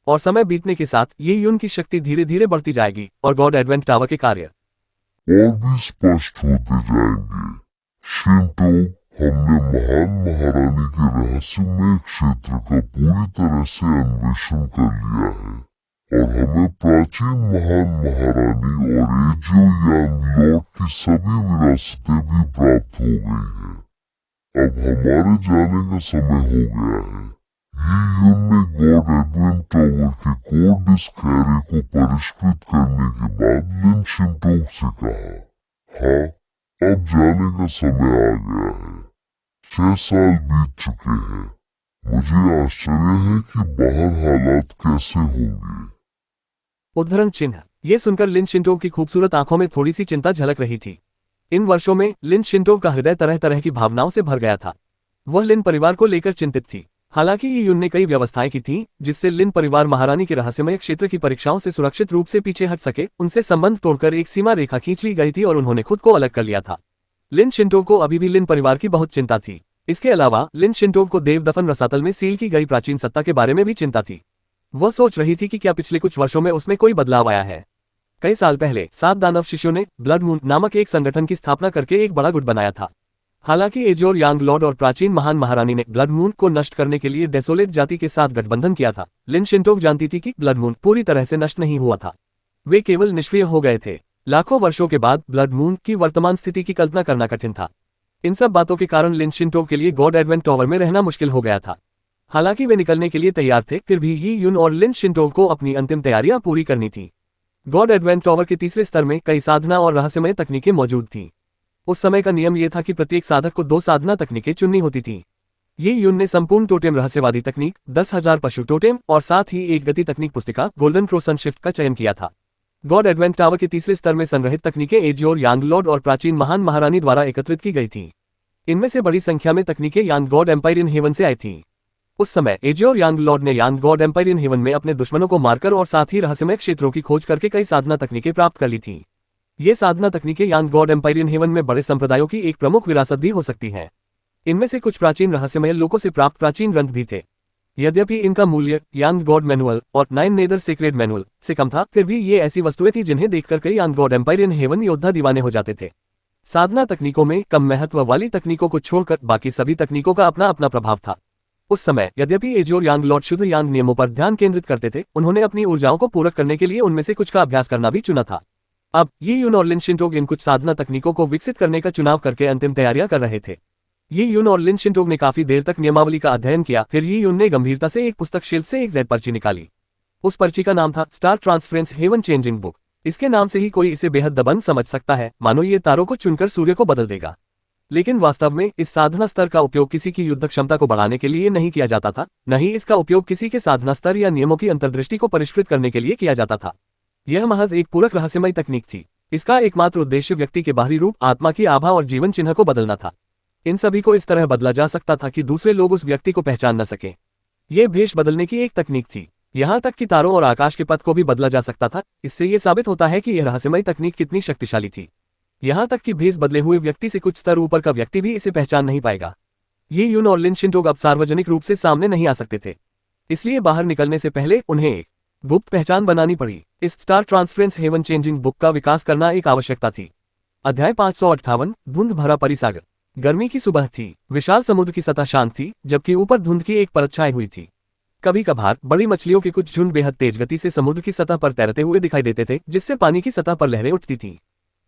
और समय बीतने के साथ ये यून की शक्ति धीरे धीरे बढ़ती जाएगी और गॉड एडवेंट टावर के कार्य और भी स्पष्ट होते जाएंगे। शिंटो, हमने महान महारानी के रहस्यमय क्षेत्र का पूरी तरह से अन्वेषण कर लिया है, और हमें प्राचीन महान महारानी और एजियो यांग लॉर्ड की सभी विरासतें भी प्राप्त हो गई हैं। अब हमारे जाने का समय हो गया है। ये यून ने गॉड एडवेंट टावर के कोर डिस्कैरे को परिष्कृत करने के बाद लिन शिंटो से कहा, हाँ, अब जाने का समय आ गया है। 6 साल बीत चुके हैं। मुझे आश्चर्य है कि बाहर हालात कैसे होंगे। उद्धरण चिन्ह। ये सुनकर लिन शिंटो की खूबसूरत आंखों में थोड़ी सी चिंता झलक रही थी। इन वर्षों में लिन शिंटो का हृदय तरह तरह की भावनाओं से भर गया था। वह लिन परिवार को लेकर चिंतित थी। हालांकि यी यून ने कई व्यवस्थाएं की थीं, जिससे लिन परिवार महारानी के रहस्यमय क्षेत्र की परीक्षाओं से सुरक्षित रूप से पीछे हट सके। उनसे संबंध तोड़कर एक सीमा रेखा खींच ली गई थी और उन्होंने खुद को अलग कर लिया था। लिन शिंटो को अभी भी लिन परिवार की बहुत चिंता थी। इसके अलावा लिन शिंटो को देव दफन रसातल में सील की गई प्राचीन सत्ता के बारे में भी चिंता थी। वह सोच रही थी कि क्या पिछले कुछ वर्षों में उसमें कोई बदलाव आया है। कई साल पहले 7 दानव शिष्यों ने ब्लड मून नामक एक संगठन की स्थापना करके एक बड़ा गुट बनाया था। हालांकि एजोर यांग लॉर्ड और प्राचीन महान महारानी ने ब्लड मून को नष्ट करने के लिए डेसोलेट जाति के साथ गठबंधन किया था, लिन शिंटोक जानती थी कि ब्लड मून पूरी तरह से नष्ट नहीं हुआ था। वे केवल निष्क्रिय हो गए थे। लाखों वर्षों के बाद ब्लड मून की वर्तमान स्थिति की कल्पना करना कठिन था। इन सब बातों के कारण लिन शिंटोक के लिए गॉड एडवेंट टॉवर में रहना मुश्किल हो गया था। हालांकि वे निकलने के लिए तैयार थे, फिर भी यी यून और लिन शिंटोक को अपनी अंतिम तैयारियां पूरी करनी थी। गॉड एडवेंट टॉवर के तीसरे स्तर में कई साधना और रहस्यमय तकनीकें मौजूद थीं। उस समय का नियम यह था कि प्रत्येक साधक को 2 साधना तकनीकें चुननी होती थीं। ये यून ने संपूर्ण टोटेम रहस्यवादी तकनीक, 10,000 पशु टोटेम और साथ ही एक गति तकनीक पुस्तिका गोल्डन क्रोसन शिफ्ट का चयन किया था। गॉड एडवेंट टावर के तीसरे स्तर में संग्रहित तकनीकें एजियोर यांग लॉर्ड और प्राचीन महान महारानी द्वारा एकत्रित की गई थीं। इनमें से बड़ी संख्या में तकनीकें यांग गॉड एम्पायर इन हेवन से आई थीं। उस समय एजियोर यांग लॉर्ड ने यांग गॉड एम्पायर इन हेवन में अपने दुश्मनों को मारकर और साथ ही रहस्यमय क्षेत्रों की खोज करके कई साधना तकनीकें प्राप्त कर ली थीं। ये साधना तकनीकें यांग गॉड एम्पायर इन हेवन में बड़े संप्रदायों की एक प्रमुख विरासत भी हो सकती हैं। इनमें से कुछ प्राचीन रहस्यमय लोगों से प्राप्त प्राचीन ग्रंथ भी थे। यद्यपि इनका मूल्य यांग गॉड मैनुअल और 9 नेदर सेक्रेड मैनुअल से कम था, फिर भी ये ऐसी वस्तुएं थी जिन्हें देखकर कई यांग गॉड एम्पायर इन हेवन योद्धा दीवाने हो जाते थे। साधना तकनीकों में कम महत्व वाली तकनीकों को छोड़कर बाकी सभी तकनीकों का अपना अपना प्रभाव था। उस समय यद्यपि एजियोर यांग लॉर्ड शुद्ध यांग नियमों पर ध्यान केंद्रित करते थे, उन्होंने अपनी ऊर्जाओं को पूरक करने के लिए उनमें से कुछ का अभ्यास करना भी चुना था। अब यी यून और लिन शिंटोक इन कुछ साधना तकनीकों को विकसित करने का चुनाव करके अंतिम तैयारियां कर रहे थे। यी यून और लिन शिंटोक ने काफी देर तक नियमावली का अध्ययन किया। फिर यी यून ने गंभीरता से एक पुस्तक शेल्फ से एक जेड पर्ची निकाली। उस पर्ची का नाम था star transference heaven changing book. इसके नाम से ही कोई इसे बेहद दबंग समझ सकता है, मानो ये तारों को चुनकर सूर्य को बदल देगा। लेकिन वास्तव में इस साधना स्तर का उपयोग किसी की युद्ध क्षमता को बढ़ाने के लिए नहीं किया जाता था, न ही इसका उपयोग किसी के साधना स्तर या नियमों की अंतर्दृष्टि को परिष्कृत करने के लिए किया जाता था। यह महज एक पूरक रहस्यमय तकनीक थी। इसका एकमात्र उद्देश्य व्यक्ति के बाहरी रूप, आत्मा की आभा और जीवन चिन्ह को बदलना था। इन सभी को इस तरह बदला जा सकता था कि दूसरे लोग उस व्यक्ति को पहचान न सके। ये भेष बदलने की एक तकनीक थी। यहाँ तक कि तारों और आकाश के पथ को भी बदला जा सकता था। इससे यह साबित होता है कि यह रहस्यमय तकनीक कितनी शक्तिशाली थी। यहाँ तक कि भेष बदले हुए व्यक्ति से कुछ स्तर ऊपर का व्यक्ति भी इसे पहचान नहीं पाएगा। ये यून और लिन शिंटोक अब सार्वजनिक रूप से सामने नहीं आ सकते थे, इसलिए बाहर निकलने से पहले उन्हें एक गुप्त पहचान बनानी पड़ी। इस star transference heaven changing book का विकास करना एक आवश्यकता थी। अध्याय 558 धुंध भरा परिसागर। गर्मी की सुबह थी। विशाल समुद्र की सतह शांत थी, जबकि ऊपर धुंध की एक परत छाई हुई थी। कभी कभार बड़ी मछलियों के कुछ झुंड बेहद तेज गति से समुद्र की सतह पर तैरते हुए दिखाई देते थे, जिससे पानी की सतह पर लहरें उठती थीं।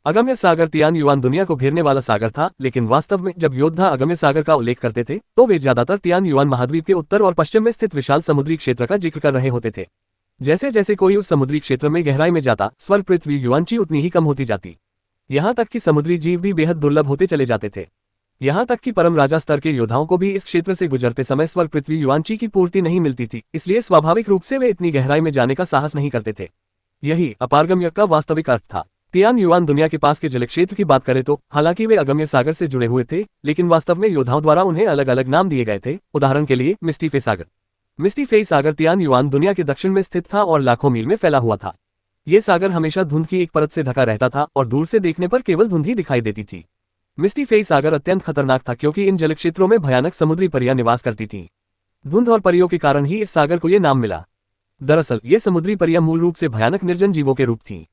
अगम्य सागर तियान युआन दुनिया को घेरने वाला सागर था, लेकिन वास्तव में जब योद्धा अगम्य सागर का उल्लेख करते थे तो वे ज्यादातर तियान युआन महाद्वीप के उत्तर और पश्चिम में स्थित विशाल समुद्री क्षेत्र का जिक्र कर रहे होते थे। जैसे जैसे कोई उस समुद्री क्षेत्र में गहराई में जाता, स्वर्ग पृथ्वी युआनची उतनी ही कम होती जाती। यहाँ तक कि समुद्री जीव भी बेहद दुर्लभ होते चले जाते थे। यहाँ तक कि परम राजा स्तर के योद्धाओं को भी इस क्षेत्र से गुजरते समय स्वर्ग पृथ्वी युआनची की पूर्ति नहीं मिलती थी, इसलिए स्वाभाविक रूप से वे इतनी गहराई में जाने का साहस नहीं करते थे। यही अपारगम्य का वास्तविक अर्थ था। तियान युआन दुनिया के पास के जल क्षेत्र की बात करें तो हालांकि वे अगम्य सागर से जुड़े हुए थे, लेकिन वास्तव में योद्धाओं द्वारा उन्हें अलग अलग नाम दिए गए थे। उदाहरण के लिए मिस्टी फे सागर। मिस्टी फे सागर तियान युआन दुनिया के दक्षिण में स्थित था और लाखों मील में फैला हुआ था। ये सागर हमेशा धुंध की एक परत से ढका रहता था और दूर से देखने पर केवल धुंध ही दिखाई देती थी। मिस्टी फे सागर अत्यंत खतरनाक था क्योंकि इन जल क्षेत्रों में भयानक समुद्री परियां निवास करती थीं। धुंध और परियों के कारण ही इस सागर को ये नाम मिला। दरअसल ये समुद्री परियां मूल रूप से भयानक निर्जन जीवों के रूप थीं।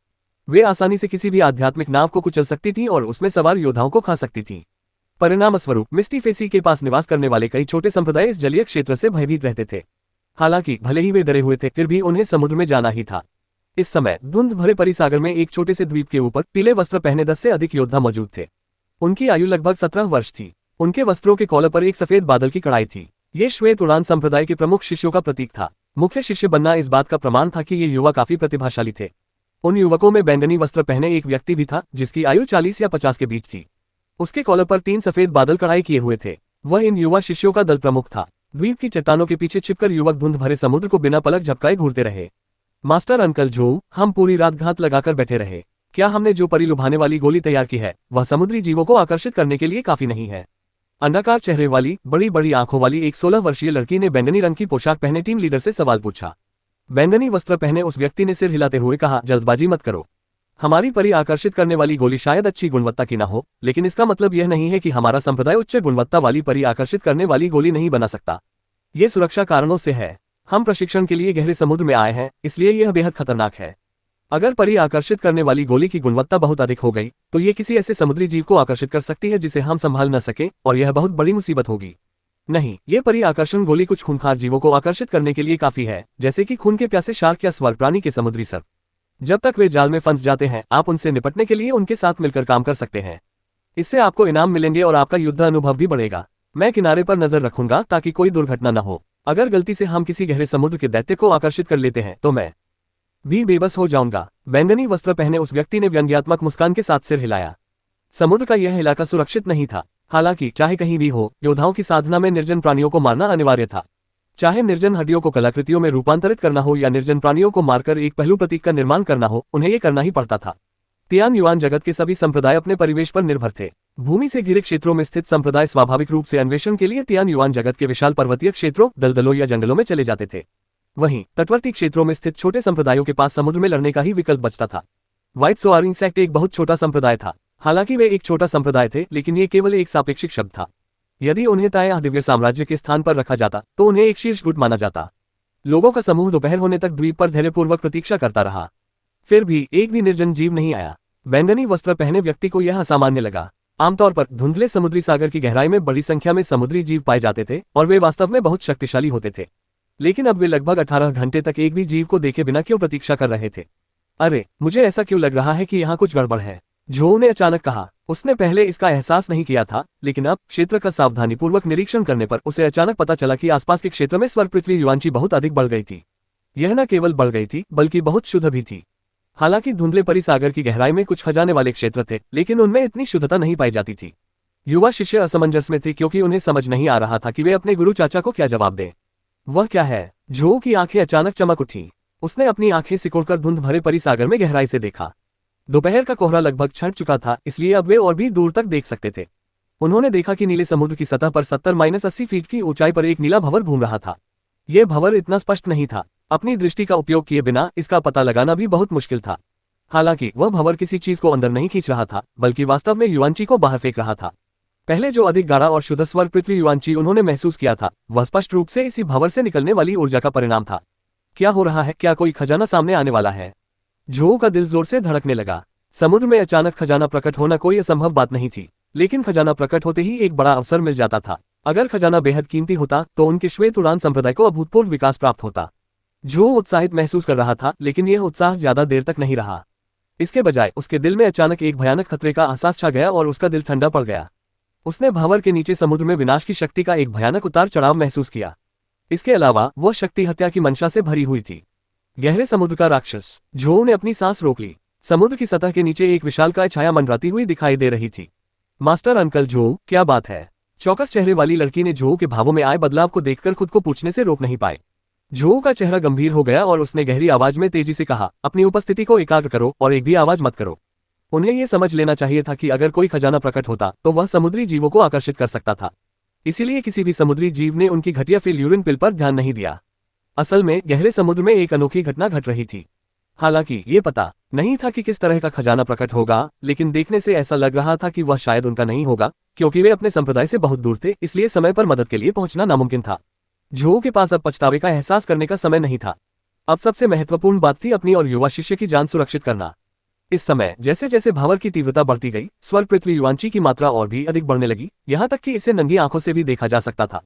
वे आसानी से किसी भी आध्यात्मिक नाव को कुचल सकती थीं और उसमें सवार योद्धाओं को खा सकती थीं। परिणामस्वरूप मिस्टी फे सी के पास निवास करने वाले कई छोटे संप्रदाय इस जलीय क्षेत्र से भयभीत रहते थे। हालांकि भले ही वे डरे हुए थे, फिर भी उन्हें समुद्र में जाना ही था। इस समय धुंध भरे परिसागर में एक छोटे से द्वीप के ऊपर पीले वस्त्र पहने 10 से अधिक योद्धा मौजूद थे। उनकी आयु लगभग 17 वर्ष थी। उनके वस्त्रों के कॉलर पर एक सफेद बादल की कड़ाई थी। ये श्वेत उड़ान संप्रदाय के प्रमुख शिष्यों का प्रतीक था। मुख्य शिष्य बनना इस बात का प्रमाण था कि ये युवा काफी प्रतिभाशाली थे। उन युवकों में बैंगनी वस्त्र पहने एक व्यक्ति भी था, जिसकी आयु 40 या 50 के बीच थी। उसके कॉलर पर 3 सफेद बादल कड़ाई किए हुए थे। वह इन युवा शिष्यों का दल प्रमुख था। द्वीप की चट्टानों के पीछे छिपकर युवक धुंध भरे समुद्र को बिना पलक झपकाए घूरते रहे। मास्टर अंकल जो, हम पूरी रात घात लगाकर बैठे रहे। क्या हमने जो परी लुभाने वाली गोली तैयार की है, वह समुद्री जीवों को आकर्षित करने के लिए काफी नहीं है? अंडाकार चेहरे वाली बड़ी बड़ी आंखों वाली एक 16 वर्षीय लड़की ने बैंगनी रंग की पोशाक पहने टीम लीडर से सवाल पूछा। बैंगनी वस्त्र पहने उस व्यक्ति ने सिर हिलाते हुए कहा, जल्दबाजी मत करो। हमारी परी आकर्षित करने वाली गोली शायद अच्छी गुणवत्ता की ना हो, लेकिन इसका मतलब यह नहीं है कि हमारा संप्रदाय उच्च गुणवत्ता वाली परी आकर्षित करने वाली गोली नहीं बना सकता। ये सुरक्षा कारणों से है। हम प्रशिक्षण के लिए गहरे समुद्र में आए हैं, इसलिए यह बेहद खतरनाक है। अगर परी आकर्षित करने वाली गोली की गुणवत्ता बहुत अधिक हो गई तो ये किसी ऐसे समुद्री जीव को आकर्षित कर सकती है जिसे हम संभाल न सके, और यह बहुत बड़ी मुसीबत होगी। नहीं, ये परी आकर्षण गोली कुछ खूंखार जीवों को आकर्षित करने के लिए काफी है, जैसे कि खून के प्यासे शार्क या स्वर्ग प्राणी के समुद्री सर्प। जब तक वे जाल में फंस जाते हैं, आप उनसे निपटने के लिए उनके साथ मिलकर काम कर सकते हैं। इससे आपको इनाम मिलेंगे और आपका युद्ध अनुभव भी बढ़ेगा। मैं किनारे पर नजर रखूंगा ताकि कोई दुर्घटना न हो। अगर गलती से हम किसी गहरे समुद्र के दैत्य को आकर्षित कर लेते हैं तो मैं भी बेबस हो जाऊंगा। बैंगनी वस्त्र पहने उस व्यक्ति ने व्यंग्यात्मक मुस्कान के साथ सिर हिलाया। समुद्र का यह इलाका सुरक्षित नहीं था। हालांकि चाहे कहीं भी हो, योद्धाओं की साधना में निर्जन प्राणियों को मारना अनिवार्य था। चाहे निर्जन हड्डियों को कलाकृतियों में रूपांतरित करना हो या निर्जन प्राणियों को मारकर एक पहलू प्रतीक का निर्माण करना हो, उन्हें यह करना ही पड़ता था। तियान युआन जगत के सभी संप्रदाय अपने परिवेश पर निर्भर थे। भूमि से घिरे क्षेत्रों में स्थित संप्रदाय स्वाभाविक रूप से अन्वेषण के लिए तियान युआन जगत के विशाल पर्वतीय क्षेत्रों, दलदलों या जंगलों में चले जाते थे। वहीं तटवर्ती क्षेत्रों में स्थित छोटे संप्रदायों के पास समुद्र में लड़ने का ही विकल्प बचता था। व्हाइट सोआरिंग सेक्ट एक बहुत छोटा संप्रदाय था। हालांकि वे एक छोटा संप्रदाय थे, लेकिन ये केवल एक सापेक्षिक शब्द था। यदि उन्हें ताया दिव्य साम्राज्य के स्थान पर रखा जाता तो उन्हें एक शीर्ष गुट माना जाता। लोगों का समूह दोपहर होने तक द्वीप पर धैर्यपूर्वक प्रतीक्षा करता रहा। फिर भी एक भी निर्जन जीव नहीं आया। बैंगनी वस्त्र पहने व्यक्ति को यह असामान्य लगा। आमतौर पर धुंधले समुद्री सागर की गहराई में बड़ी संख्या में समुद्री जीव पाए जाते थे और वे वास्तव में बहुत शक्तिशाली होते थे। लेकिन अब वे लगभग 18 घंटे तक एक भी जीव को देखे बिना क्यों प्रतीक्षा कर रहे थे? अरे, मुझे ऐसा क्यों लग रहा है कि यहाँ कुछ गड़बड़ है, झो ने अचानक कहा। उसने पहले इसका एहसास नहीं किया था, लेकिन अब क्षेत्र का सावधानीपूर्वक निरीक्षण करने पर उसे अचानक पता चला कि आसपास के क्षेत्र में स्वर्ग पृथ्वी युआंची बहुत अधिक बढ़ गई थी। यह न केवल बढ़ गई थी, बल्कि बहुत शुद्ध भी थी। हालांकि धुंधले परिसागर की गहराई में कुछ खजाने वाले क्षेत्र थे, लेकिन उनमें इतनी शुद्धता नहीं पाई जाती थी। युवा शिष्य असमंजस में थे क्योंकि उन्हें समझ नहीं आ रहा था कि वे अपने गुरु चाचा को क्या जवाब दें। वह क्या है? झो की आंखें अचानक चमक उठी। उसने अपनी आंखें सिकोड़कर धुंध भरे परिसागर में गहराई से देखा। दोपहर का कोहरा लगभग छंट चुका था, इसलिए अब वे और भी दूर तक देख सकते थे। उन्होंने देखा कि नीले समुद्र की सतह पर 70-80 फीट की ऊंचाई पर एक नीला भंवर घूम रहा था। यह भंवर इतना स्पष्ट नहीं था। अपनी दृष्टि का उपयोग किए बिना इसका पता लगाना भी बहुत मुश्किल था। हालांकि वह भंवर किसी चीज को अंदर नहीं खींच रहा था, बल्कि वास्तव में युआंची को बाहर फेंक रहा था। पहले जो अधिक गाढ़ा और शुद्ध स्वर्ग पृथ्वी युआंची उन्होंने महसूस किया था, वह स्पष्ट रूप से इसी भंवर से निकलने वाली ऊर्जा का परिणाम था। क्या हो रहा है? क्या कोई खजाना सामने आने वाला है? झो का दिल जोर से धड़कने लगा। समुद्र में अचानक खजाना प्रकट होना कोई असंभव बात नहीं थी, लेकिन खजाना प्रकट होते ही एक बड़ा अवसर मिल जाता था। अगर खजाना बेहद कीमती होता तो उनके श्वेत उड़ान संप्रदाय को अभूतपूर्व विकास प्राप्त होता। झो उत्साहित महसूस कर रहा था, लेकिन यह उत्साह ज्यादा देर तक नहीं रहा। इसके बजाय उसके दिल में अचानक एक भयानक खतरे का एहसास छा गया और उसका दिल ठंडा पड़ गया। उसने भंवर के नीचे समुद्र में विनाश की शक्ति का एक भयानक उतार चढ़ाव महसूस किया। इसके अलावा वह शक्ति हत्या की मंशा से भरी हुई थी। गहरे समुद्र का राक्षस। झो ने अपनी सांस रोक ली। समुद्र की सतह के नीचे एक विशालकाय छाया मंडराती हुई दिखाई दे रही थी। मास्टर अंकल झो, क्या बात है? चौकस चेहरे वाली लड़की ने झो के भावों में आए बदलाव को देखकर खुद को पूछने से रोक नहीं पाए। झो का चेहरा गंभीर हो गया और उसने गहरी आवाज में तेजी से कहा, अपनी उपस्थिति को एकाग्र करो और एक भी आवाज मत करो। उन्हें यह समझ लेना चाहिए था कि अगर कोई खजाना प्रकट होता तो वह समुद्री जीवों को आकर्षित कर सकता था। इसीलिए किसी भी समुद्री जीव ने उनकी घटिया फेल यूरिन पिल पर ध्यान नहीं दिया। असल में गहरे समुद्र में एक अनोखी घटना घट रही थी। हालांकि ये पता नहीं था कि किस तरह का खजाना प्रकट होगा, लेकिन देखने से ऐसा लग रहा था कि वह शायद उनका नहीं होगा, क्योंकि वे अपने संप्रदाय से बहुत दूर थे, इसलिए समय पर मदद के लिए पहुंचना नामुमकिन था। झो के पास अब पछतावे का एहसास करने का समय नहीं था। अब सबसे महत्वपूर्ण बात थी अपनी और युवा शिष्य की जान सुरक्षित करना। इस समय जैसे जैसे भंवर की तीव्रता बढ़ती गई, स्वर्ग पृथ्वी युआंची की मात्रा और भी अधिक बढ़ने लगी, यहाँ तक कि इसे नंगी आंखों से भी देखा जा सकता था।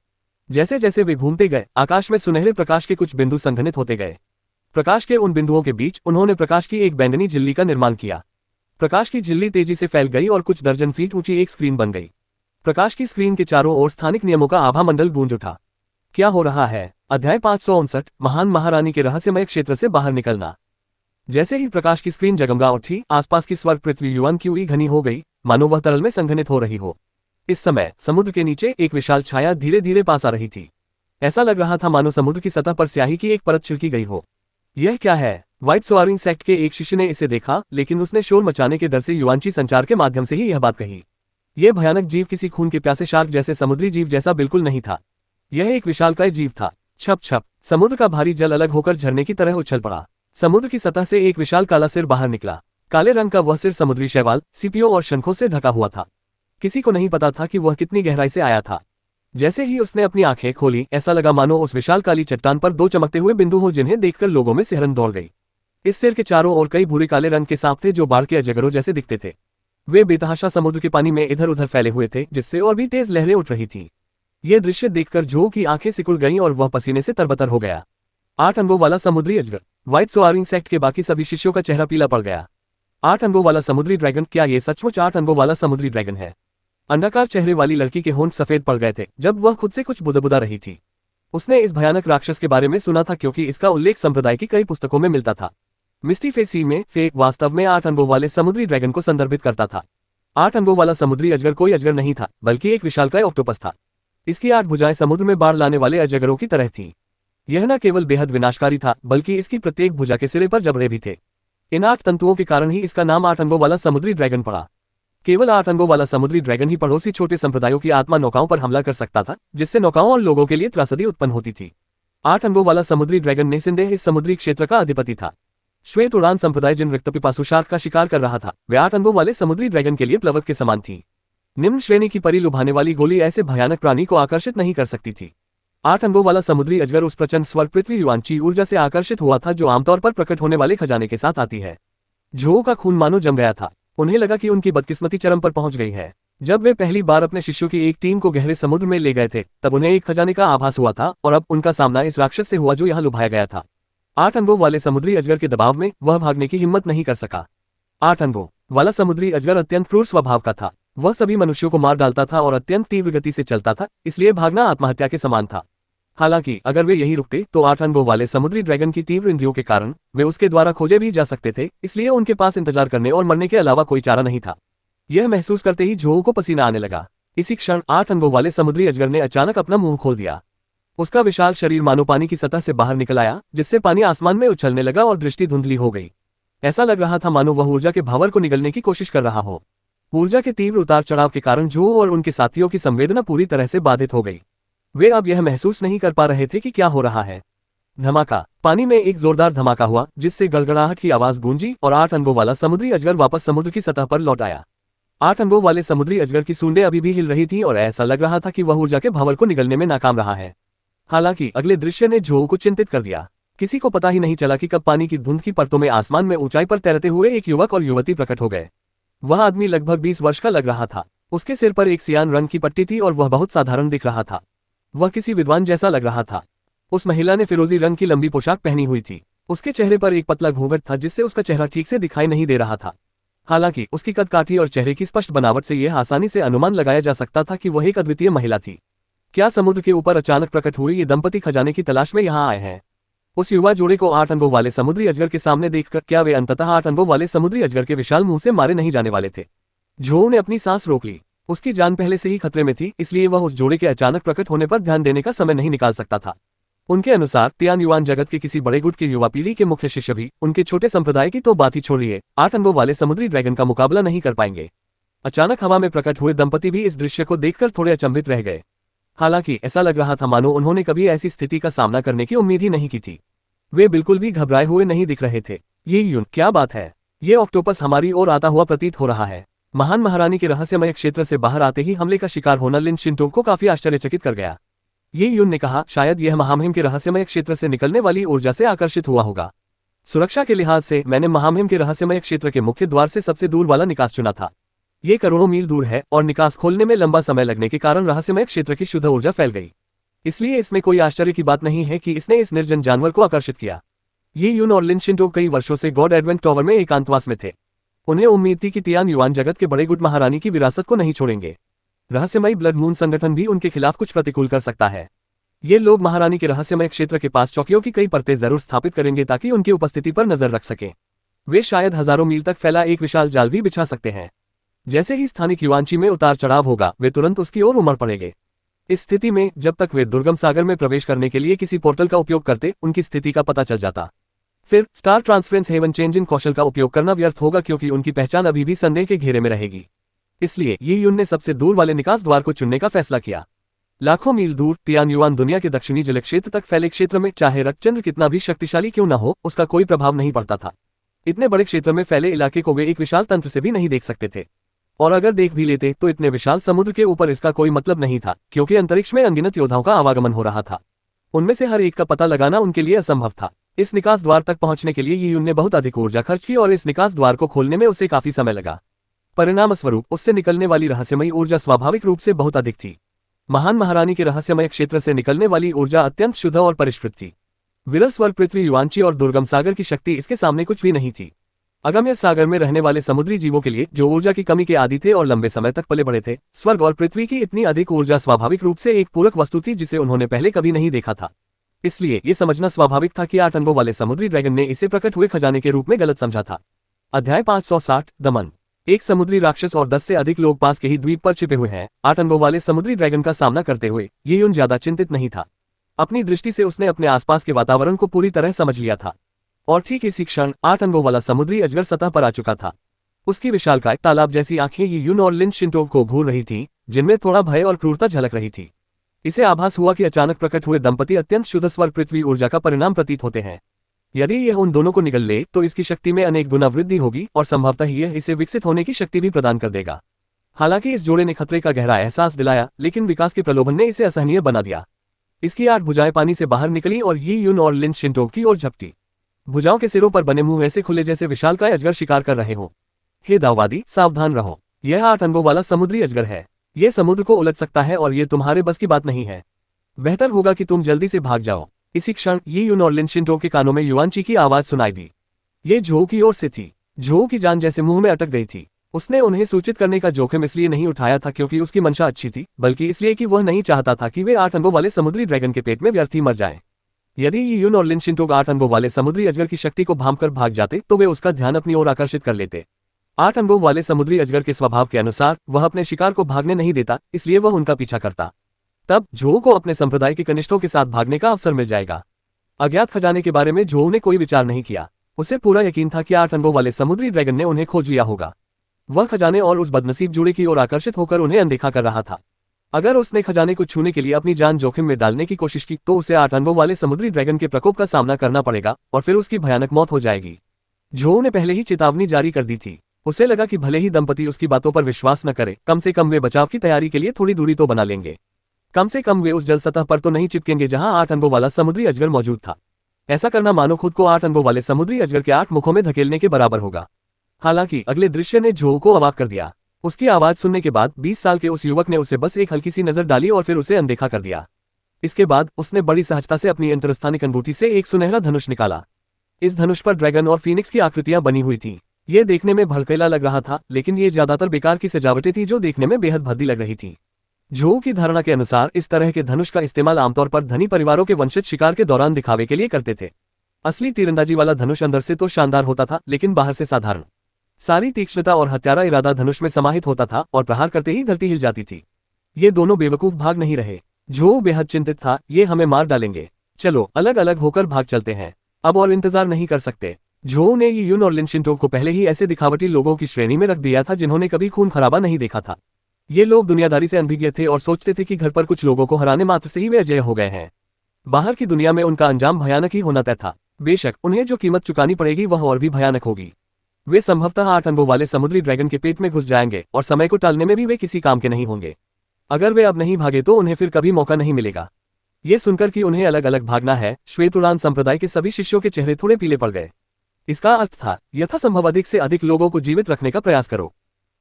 जैसे जैसे वे घूमते गए, आकाश में सुनहरे प्रकाश के कुछ बिंदु संघनित होते गए। प्रकाश के उन बिंदुओं के बीच उन्होंने प्रकाश की एक बैंगनी झिल्ली का निर्माण किया। प्रकाश की झिल्ली तेजी से फैल गई और कुछ दर्जन फीट ऊंची एक स्क्रीन बन गई। प्रकाश की स्क्रीन के चारों ओर स्थानिक नियमों का आभा मंडल गूंज उठा। क्या हो रहा है? अध्याय 559, महान महारानी के रहस्यमय क्षेत्र से बाहर निकलना। जैसे ही प्रकाश की स्क्रीन जगमगा उठी, आसपास की स्वर्ग पृथ्वी युआन की हुई घनी हो गई, मानो वह तरल में संघनित हो रही हो। इस समय समुद्र के नीचे एक विशाल छाया धीरे धीरे पास आ रही थी। ऐसा लग रहा था मानो समुद्र की सतह पर स्याही की एक परत छिड़की गई हो। यह क्या है? व्हाइट सोआरिंग सेक्ट के एक शिष्य ने इसे देखा, लेकिन उसने शोर मचाने के डर से युआंची संचार के माध्यम से ही यह बात कही। यह भयानक जीव किसी खून के प्यासे शार्क जैसे समुद्री जीव जैसा बिल्कुल नहीं था। यह एक विशालकाय जीव था। छप छप, समुद्र का भारी जल अलग होकर झरने की तरह उछल पड़ा। समुद्र की सतह से एक विशाल काला सिर बाहर निकला। काले रंग का वह सिर समुद्री शैवाल, सीपियों और शंखों से ढका हुआ था। किसी को नहीं पता था कि वह कितनी गहराई से आया था। जैसे ही उसने अपनी आंखें खोली, ऐसा लगा मानो उस विशाल काली चट्टान पर दो चमकते हुए बिंदु हो, जिन्हें देखकर लोगों में सिहरन दौड़ गई। इस सिर के चारों ओर कई भूरे काले रंग के सांप थे जो बाढ़ के अजगरों जैसे दिखते थे। वे बेतहाशा समुद्र के पानी में इधर उधर फैले हुए थे, जिससे और भी तेज लहरें उठ रही थीं। यह दृश्य देखकर जो की आंखें सिकुड़ गईं और वह पसीने से तरबतर हो गया। 8 अंगों वाला समुद्री अजगर। व्हाइट सोआरिंग सेक्ट के बाकी सभी शिष्यों का चेहरा पीला पड़ गया। 8 अंगों वाला समुद्री ड्रैगन, क्या ये सचमुच 8 अंगों वाला समुद्री ड्रैगन है? अंडाकार चेहरे वाली लड़की के होंठ सफेद पड़ गए थे जब वह खुद से कुछ बुदबुदा रही थी। उसने इस भयानक राक्षस के बारे में सुना था क्योंकि इसका उल्लेख संप्रदाय की कई पुस्तकों में मिलता था। मिस्टी फेस सी में फेक वास्तव में 8 अंगों वाले समुद्री ड्रैगन को संदर्भित करता था। 8 अंगों वाला समुद्री अजगर कोई अजगर नहीं था, बल्कि एक विशालकाय ऑक्टोपस था। इसकी 8 भुजाएं समुद्र में बाढ़ लाने वाले अजगरों की तरह थीं। यह न केवल बेहद विनाशकारी था, बल्कि इसकी प्रत्येक भुजा के सिरे पर जबड़े भी थे। इन 8 तंतुओं के कारण ही इसका नाम 8 अंगों वाला समुद्री ड्रैगन पड़ा। केवल 8 अंगों वाला समुद्री ड्रैगन ही पड़ोसी छोटे संप्रदायों की आत्मा नौकाओं पर हमला कर सकता था, जिससे नौकाओं और लोगों के लिए त्रासदी उत्पन्न होती थी। 8 अंगों वाला समुद्री ड्रैगन निस्संदेह इस समुद्री क्षेत्र का अधिपति था। श्वेत उड़ान संप्रदाय जिन रक्तपिपासु शार्क का शिकार कर रहा था, वे 8 अंगों वाले समुद्री ड्रैगन के लिए प्लवक के समान थी। निम्न श्रेणी की परी लुभाने वाली गोली ऐसे भयानक प्राणी को आकर्षित नहीं कर सकती थी। 8 अंगों वाला समुद्री अजगर उस प्रचंड स्वर्ग पृथ्वी युवांची ऊर्जा से आकर्षित हुआ था जो आमतौर पर प्रकट होने वाले खजाने के साथ आती है। झों का खून मानो जम गया था। उन्हें लगा कि उनकी बदकिस्मती चरम पर पहुंच गई है। जब वे पहली बार अपने शिष्यों की एक टीम को गहरे समुद्र में ले गए थे, तब उन्हें एक खजाने का आभास हुआ था और अब उनका सामना इस राक्षस से हुआ जो यहां लुभाया गया था। 8 अंगों वाले समुद्री अजगर के दबाव में वह भागने की हिम्मत नहीं कर सका। 8 अंगों वाला समुद्री अजगर अत्यंत क्रूर स्वभाव का था। वह सभी मनुष्यों को मार डालता था और अत्यंत तीव्र गति से चलता था, इसलिए भागना आत्महत्या के समान था। हालांकि अगर वे यही रुकते तो 8 अंगों वाले समुद्री ड्रैगन की तीव्र इंद्रियों के कारण वे उसके द्वारा खोजे भी जा सकते थे, इसलिए उनके पास इंतजार करने और मरने के अलावा कोई चारा नहीं था। यह महसूस करते ही झों को पसीना आने लगा। इसी क्षण 8 अंगों वाले समुद्री अजगर ने अचानक अपना मुंह खोल दिया। उसका विशाल शरीर मानो पानी की सतह से बाहर निकल आया, जिससे पानी आसमान में उछलने लगा और दृष्टि धुंधली हो गई। ऐसा लग रहा था मानो वह ऊर्जा के भावर को निगलने की कोशिश कर रहा हो। ऊर्जा के तीव्र उतार चढ़ाव के कारण झों और उनके साथियों की संवेदना पूरी तरह से बाधित हो गई। वे अब यह महसूस नहीं कर पा रहे थे कि क्या हो रहा है। धमाका, पानी में एक जोरदार धमाका हुआ जिससे गड़गड़ाहट की आवाज गूंजी और 8 अंगों वाला समुद्री अजगर वापस समुद्र की सतह पर लौट आया। 8 अंगों वाले समुद्री अजगर की सूंडें अभी भी हिल रही थीं और ऐसा लग रहा था कि वह ऊर्जा के भावर को निगलने में नाकाम रहा है। हालांकि अगले दृश्य ने झों को चिंतित कर दिया। किसी को पता ही नहीं चला कि कब पानी की धुंध की परतों में आसमान में ऊंचाई पर तैरते हुए एक युवक और युवती प्रकट हो गए। वह आदमी लगभग 20 वर्ष का लग रहा था। उसके सिर पर एक सियान रंग की पट्टी थी और वह बहुत साधारण दिख रहा था। वह किसी विद्वान जैसा लग रहा था। उस महिला ने फिरोजी रंग की लंबी पोशाक पहनी हुई थी। उसके चेहरे पर एक पतला घूंघट था जिससे उसका चेहरा ठीक से दिखाई नहीं दे रहा था। हालांकि उसकी कदकाठी और चेहरे की स्पष्ट बनावट से यह आसानी से अनुमान लगाया जा सकता था कि वह एक अद्वितीय महिला थी। क्या समुद्र के ऊपर अचानक प्रकट हुए ये दंपति खजाने की तलाश में यहाँ आए हैं? उस युवा जोड़े को 8 अंगों वाले समुद्री अजगर के सामने देखकर क्या वे अंततः 8 अंगों वाले समुद्री अजगर के विशाल मुंह से मारे नहीं जाने वाले थे? झों ने अपनी सांस रोक ली। उसकी जान पहले से ही खतरे में थी, इसलिए वह उस जोड़े के अचानक प्रकट होने पर ध्यान देने का समय नहीं निकाल सकता था। उनके अनुसार तियान युआन जगत के किसी बड़े गुट के युवा पीढ़ी के मुख्य शिष्य भी उनके छोटे संप्रदाय की तो बात ही छोड़िए 8 अंगों वाले समुद्री ड्रैगन का मुकाबला नहीं कर पाएंगे। अचानक हवा में प्रकट हुए दंपति भी इस दृश्य को देखकर थोड़े अचंभित रह गए। हालांकि ऐसा लग रहा था मानो उन्होंने कभी ऐसी स्थिति का सामना करने की उम्मीद ही नहीं की थी। वे बिल्कुल भी घबराए हुए नहीं दिख रहे थे। ये यून, क्या बात है? ये ऑक्टोपस हमारी ओर आता हुआ प्रतीत हो रहा है। महान महारानी के रहस्यमय क्षेत्र से बाहर आते ही हमले का शिकार होना लिन शिंटोंग को काफी आश्चर्यचकित कर गया। ये यून ने कहा, शायद यह महामहिम के रहस्यमय क्षेत्र से निकलने वाली ऊर्जा से आकर्षित हुआ होगा। सुरक्षा के लिहाज से मैंने महामहिम के रहस्यमय क्षेत्र के मुख्य द्वार से सबसे दूर वाला निकास चुना था। ये करोड़ों मील दूर है और निकास खोलने में लंबा समय लगने के कारण रहस्यमय क्षेत्र की शुद्ध ऊर्जा फैल गई। इसलिए इसमें कोई आश्चर्य की बात नहीं है कि इसने इस निर्जन जानवर को आकर्षित किया। ये यून और लिन शिंटोंग कई वर्षों से गॉड एडवेंट टॉवर में एकांतवास में थे। उन्हें उम्मीद थी कि तियान युआन जगत के बड़े गुट महारानी की विरासत को नहीं छोड़ेंगे। रहस्यमयी ब्लड मून संगठन भी उनके खिलाफ कुछ प्रतिकूल कर सकता है। ये लोग महारानी के रहस्यमय क्षेत्र के पास चौकियों की कई परतें जरूर स्थापित करेंगे ताकि उनकी उपस्थिति पर नजर रख सकें। वे शायद हजारों मील तक फैला एक विशाल जाल भी बिछा सकते हैं। जैसे ही स्थानिक युआंची में उतार चढ़ाव होगा, वे तुरंत उसकी ओर उमड़ पड़ेंगे। इस स्थिति में जब तक वे दुर्गम सागर में प्रवेश करने के लिए किसी पोर्टल का उपयोग करते, उनकी स्थिति का पता चल जाता। फिर स्टार ट्रांसफरेंस हेवन चेंजिंग कौशल का उपयोग करना व्यर्थ होगा क्योंकि उनकी पहचान अभी भी संदेह के घेरे में रहेगी। इसलिए यी युन ने सबसे दूर वाले निकास द्वार को चुनने का फैसला किया। लाखों मील दूर तियानयुआन दुनिया के दक्षिणी जल क्षेत्र तक फैले क्षेत्र में चाहे रक्तचंद्र कितना भी शक्तिशाली क्यों न हो, उसका कोई प्रभाव नहीं पड़ता था। इतने बड़े क्षेत्र में फैले इलाके को वे एक विशाल तंत्र से भी नहीं देख सकते थे, और अगर देख भी लेते तो इतने विशाल समुद्र के ऊपर इसका कोई मतलब नहीं था, क्योंकि अंतरिक्ष में अनगिनत योद्धाओं का आवागमन हो रहा था। उनमें से हर एक का पता लगाना उनके लिए असंभव था। इस निकास द्वार तक पहुंचने के लिए यी युन ने बहुत अधिक ऊर्जा खर्च की और इस निकास द्वार को खोलने में उसे काफी समय लगा। परिणामस्वरूप उससे निकलने वाली रहस्यमयी ऊर्जा स्वाभाविक रूप से बहुत अधिक थी। महान महारानी के रहस्यमय क्षेत्र से निकलने वाली ऊर्जा अत्यंत शुद्ध और परिष्कृत थी। विरल स्वर्ग पृथ्वी युआंची और दुर्गम सागर की शक्ति इसके सामने कुछ भी नहीं थी। अगम्य सागर में रहने वाले समुद्री जीवों के लिए, जो ऊर्जा की कमी के आदी थे और लंबे समय तक पले बढ़े थे, स्वर्ग और पृथ्वी की इतनी अधिक ऊर्जा स्वाभाविक रूप से एक पूरक वस्तु थी जिसे उन्होंने पहले कभी नहीं देखा था। इसलिए ये समझना स्वाभाविक था कि 8 अंगों वाले समुद्री ड्रैगन ने इसे प्रकट हुए खजाने के रूप में गलत समझा था। अध्याय 560 दमन। एक समुद्री राक्षस और 10 से अधिक लोग पास के ही द्वीप पर छिपे हुए हैं। 8 अंगों वाले समुद्री ड्रैगन का सामना करते हुए यी युन ज्यादा चिंतित नहीं था। अपनी दृष्टि से उसने अपने आसपास के वातावरण को पूरी तरह समझ लिया था, और ठीक इसी क्षण 8 अंगों वाला समुद्री अजगर सतह पर आ चुका था। उसकी विशालकाय तालाब जैसी आंखें यी युन और लिन शिंटोग को घूर रही थीं, जिनमें थोड़ा भय और क्रूरता झलक रही थी। इसे आभास हुआ कि अचानक प्रकट हुए दंपति अत्यंत शुद्ध स्वर्ग पृथ्वी ऊर्जा का परिणाम प्रतीत होते हैं। यदि यह उन दोनों को निगल ले तो इसकी शक्ति में अनेक गुना वृद्धि होगी और संभवतः यह इसे विकसित होने की शक्ति भी प्रदान कर देगा। हालांकि इस जोड़े ने खतरे का गहरा एहसास दिलाया, लेकिन विकास के प्रलोभन ने इसे असहनीय बना दिया। इसकी 8 भुजाएं पानी से बाहर निकली और यी युन और लिन शिंटोग की ओर झपटी। भुजाओं के सिरों पर बने मुंह ऐसे खुले जैसे विशालकाय अजगर शिकार कर रहे हो। हे दाववादी, सावधान रहो, यह 8 अंगों वाला समुद्री अजगर है। यह समुद्र को उलट सकता है और यह तुम्हारे बस की बात नहीं है। बेहतर होगा कि तुम जल्दी से भाग जाओ। इसी क्षण यी युन और लिन शिंटोग के कानों में युआंची की आवाज सुनाई दी। ये झो की ओर से थी। झो की जान जैसे मुंह में अटक गई थी। उसने उन्हें सूचित करने का जोखिम इसलिए नहीं उठाया था क्योंकि उसकी मंशा अच्छी थी, बल्कि इसलिए कि वह नहीं चाहता था कि वे 8 अंगों वाले समुद्री ड्रैगन के पेट में व्यर्थ ही मर जाएं। यदि यी युन और लिन शिंटोग 8 अंगों वाले समुद्री अजगर की शक्ति को भांप कर भाग जाते तो वे उसका ध्यान अपनी ओर आकर्षित कर लेते। 8 अंगों वाले समुद्री अजगर के स्वभाव के अनुसार वह अपने शिकार को भागने नहीं देता, इसलिए वह उनका पीछा करता। तब झो को अपने संप्रदाय के कनिष्ठों के साथ भागने का अवसर मिल जाएगा। अज्ञात खजाने के बारे में झो ने कोई विचार नहीं किया। उसे पूरा यकीन था कि 8 अंगों वाले समुद्री ड्रैगन ने उन्हें खोज लिया होगा। वह खजाने और उस बदनसीब जोड़े की ओर आकर्षित होकर उन्हें अनदेखा कर रहा था। अगर उसने खजाने को छूने के लिए अपनी जान जोखिम में डालने की कोशिश की तो उसे 8 अंगों वाले समुद्री ड्रैगन के प्रकोप का सामना करना पड़ेगा और फिर उसकी भयानक मौत हो जाएगी। झो ने पहले ही चेतावनी जारी कर दी थी। उसे लगा कि भले ही दंपति उसकी बातों पर विश्वास न करे, कम से कम वे बचाव की तैयारी के लिए थोड़ी दूरी तो बना लेंगे। कम से कम वे उस जल सतह पर तो नहीं चिपकेंगे जहां 8 अंगों वाला समुद्री अजगर मौजूद था। ऐसा करना मानो खुद को 8 अंगों वाले समुद्री अजगर के 8 मुखों में धकेलने के बराबर होगा। हालांकि अगले दृश्य ने झो को अवाक कर दिया। उसकी आवाज सुनने के बाद 20 साल के उस युवक ने उसे बस एक हल्की सी नजर डाली और फिर उसे अनदेखा कर दिया। इसके बाद उसने बड़ी सहजता से अपनी अंतरस्थानिक अनुभूति से एक सुनहरा धनुष निकाला। इस धनुष पर ड्रैगन और फीनिक्स की आकृतियां बनी हुई थीं। ये देखने में भड़कीला लग रहा था, लेकिन ये ज्यादातर बेकार की सजावटें थी जो देखने में बेहद भद्दी लग रही थी। झो की धारणा के अनुसार इस तरह के धनुष का इस्तेमाल आमतौर पर धनी परिवारों के वंशज शिकार के दौरान दिखावे के लिए करते थे। असली तीरंदाजी वाला धनुष अंदर से तो शानदार होता था, लेकिन बाहर से साधारण। सारी तीक्ष्णता और हत्यारा इरादा धनुष में समाहित होता था और प्रहार करते ही धरती हिल जाती थी। ये दोनों बेवकूफ भाग नहीं रहे। झो बेहद चिंतित था, ये हमें मार डालेंगे। चलो अलग अलग होकर भाग चलते हैं, अब और इंतजार नहीं कर सकते। झो ने यी युन और लिन शिंटोग को पहले ही ऐसे दिखावटी लोगों की श्रेणी में रख दिया था जिन्होंने कभी खून खराबा नहीं देखा था। ये लोग दुनियादारी से अनभिज्ञ थे और सोचते थे कि घर पर कुछ लोगों को हराने मात्र से ही वे अजय हो गए हैं। बाहर की दुनिया में उनका अंजाम भयानक ही होना तय था। बेशक उन्हें जो कीमत चुकानी पड़ेगी वह और भी भयानक होगी। वे संभवतः 8 अंगों वाले समुद्री ड्रैगन के पेट में घुस जाएंगे और समय को टालने में भी वे किसी काम के नहीं होंगे। अगर वे अब नहीं भागे तो उन्हें फिर कभी मौका नहीं मिलेगा। ये सुनकर कि उन्हें अलग अलग भागना है, श्वेत उड़ान संप्रदाय के सभी शिष्यों के चेहरे थोड़े पीले पड़ गए। इसका अर्थ था यथासंभव अधिक से अधिक लोगों को जीवित रखने का प्रयास करो।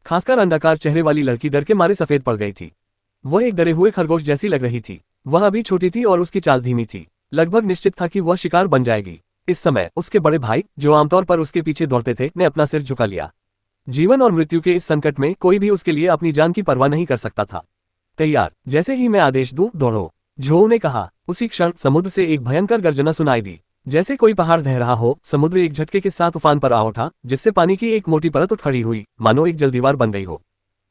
खासकर अंडाकार चेहरे वाली लड़की डर के मारे सफेद पड़ गई थी। वह एक डरे हुए खरगोश जैसी लग रही थी। वह अभी छोटी थी और उसकी चाल धीमी थी। लगभग निश्चित था कि वह शिकार बन जाएगी। इस समय उसके बड़े भाई, जो आमतौर पर उसके पीछे दौड़ते थे, ने अपना सिर झुका लिया। जीवन और मृत्यु के इस संकट में कोई भी उसके लिए अपनी जान की परवाह नहीं कर सकता था। तैयार, जैसे ही मैं आदेश दूं, दौड़ो, झो ने कहा। उसी क्षण समुद्र से एक भयंकर गर्जना सुनाई दी। जैसे कोई पहाड़ ढह रहा हो, समुद्र एक झटके के साथ तूफान पर आ उठा, जिससे पानी की एक मोटी परत उठ खड़ी हुई, मानो एक जलदीवार बन गई हो।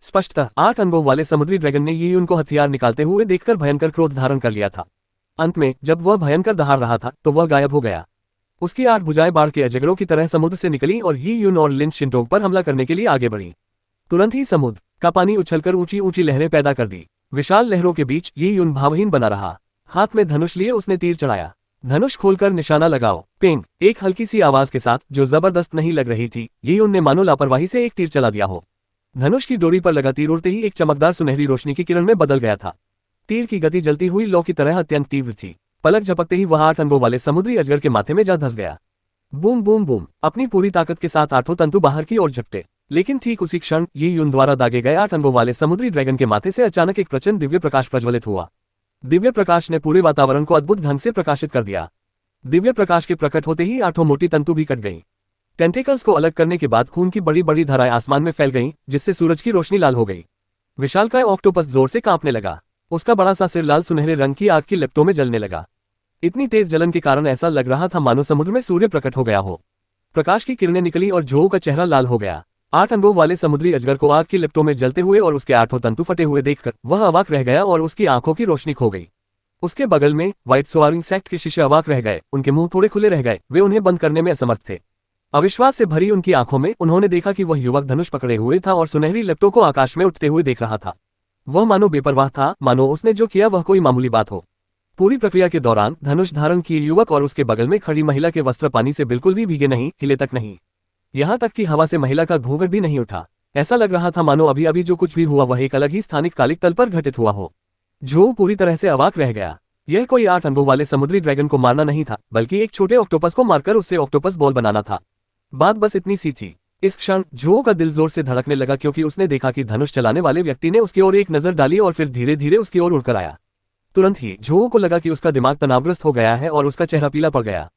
स्पष्टतः 8 अंगों वाले समुद्री ड्रैगन ने यी युन को हथियार निकालते हुए देखकर भयंकर क्रोध धारण कर लिया था। अंत में जब वह भयंकर दहाड़ रहा था तो वह गायब हो गया। उसकी 8 भुजाएं बाढ़ के अजगरों की तरह समुद्र से निकली और यी युन और लिन शिंटोग पर हमला करने के लिए आगे बढ़ी। तुरंत ही समुद्र का पानी उछलकर ऊंची ऊंची लहरें पैदा कर दी। विशाल लहरों के बीच ये यून भावहीन बना रहा। हाथ में धनुष लिए उसने तीर चढ़ाया। धनुष खोलकर निशाना लगाओ। पेंग, एक हल्की सी आवाज के साथ जो जबरदस्त नहीं लग रही थी, ये यून ने मानो लापरवाही से एक तीर चला दिया हो। धनुष की डोरी पर लगा तीर उड़ते ही एक चमकदार सुनहरी रोशनी की किरण में बदल गया था। तीर की गति जलती हुई लौ की तरह अत्यंत तीव्र थी। पलक झपकते ही वह 8 अंगों वाले समुद्री अजगर के माथे में जा धंस गया। बूम बूम बूम, अपनी पूरी ताकत के साथ 8 तंतु बाहर की ओर झपटे, लेकिन ठीक उसी क्षण ये यून द्वारा दागे गए 8 अंगों वाले समुद्री ड्रैगन के माथे से अचानक एक प्रचंड दिव्य प्रकाश प्रज्वलित हुआ। दिव्य प्रकाश ने पूरे वातावरण को अद्भुत ढंग से प्रकाशित कर दिया। दिव्य प्रकाश के प्रकट होते ही 8 मोटी तंतु भी कट गईं। टेंटिकल्स को अलग करने के बाद खून की बड़ी बड़ी धाराएं आसमान में फैल गईं, जिससे सूरज की रोशनी लाल हो गई। विशालकाय ऑक्टोपस जोर से कांपने लगा। उसका बड़ा सा सिर लाल सुनहरे रंग की आग की लपटों में जलने लगा। इतनी तेज जलन के कारण ऐसा लग रहा था मानो समुद्र में सूर्य प्रकट हो गया हो। प्रकाश की किरणें निकली और जोऊ का चेहरा लाल हो गया। 8 अंगों वाले समुद्री अजगर को आग की लपटों में जलते हुए और उसके 8 तंतु फटे हुए देखकर वह अवाक रह गया और उसकी आंखों की रोशनी खो गई। उसके बगल में व्हाइट सोआरिंग सेक्ट के शिष्य अवाक रह गए। उनके मुंह थोड़े खुले रह गए, वे उन्हें बंद करने में असमर्थ थे। अविश्वास से भरी उनकी आंखों में उन्होंने देखा कि वह युवक धनुष पकड़े हुए था और सुनहरी लपटों को आकाश में उठते हुए देख रहा था। वह मानो बेपरवाह था, मानो उसने जो किया वह कोई मामूली बात हो। पूरी प्रक्रिया के दौरान धनुष धारण किए युवक और उसके बगल में खड़ी महिला के वस्त्र पानी से बिल्कुल भी भीगे नहीं, हिले तक नहीं। यहाँ तक कि हवा से महिला का घूंघट भी नहीं उठा। ऐसा लग रहा था मानो अभी अभी जो कुछ भी हुआ वह एक अलग ही स्थानिक कालिक तल पर घटित हुआ हो। जो पूरी तरह से अवाक रह गया। यह कोई 8 अंगों वाले समुद्री ड्रैगन को मारना नहीं था, बल्कि एक छोटे ऑक्टोपस को मारकर उससे ऑक्टोपस बॉल बनाना था। बात बस इतनी सी थी। इस क्षण जो का दिल जोर से धड़कने लगा, क्योंकि उसने देखा कि धनुष चलाने वाले व्यक्ति ने उसकी ओर एक नजर डाली और फिर धीरे धीरे उसकी ओर उड़कर आया। तुरंत ही जो को लगा कि उसका दिमाग तनावग्रस्त हो गया है और उसका चेहरा पीला पड़ गया।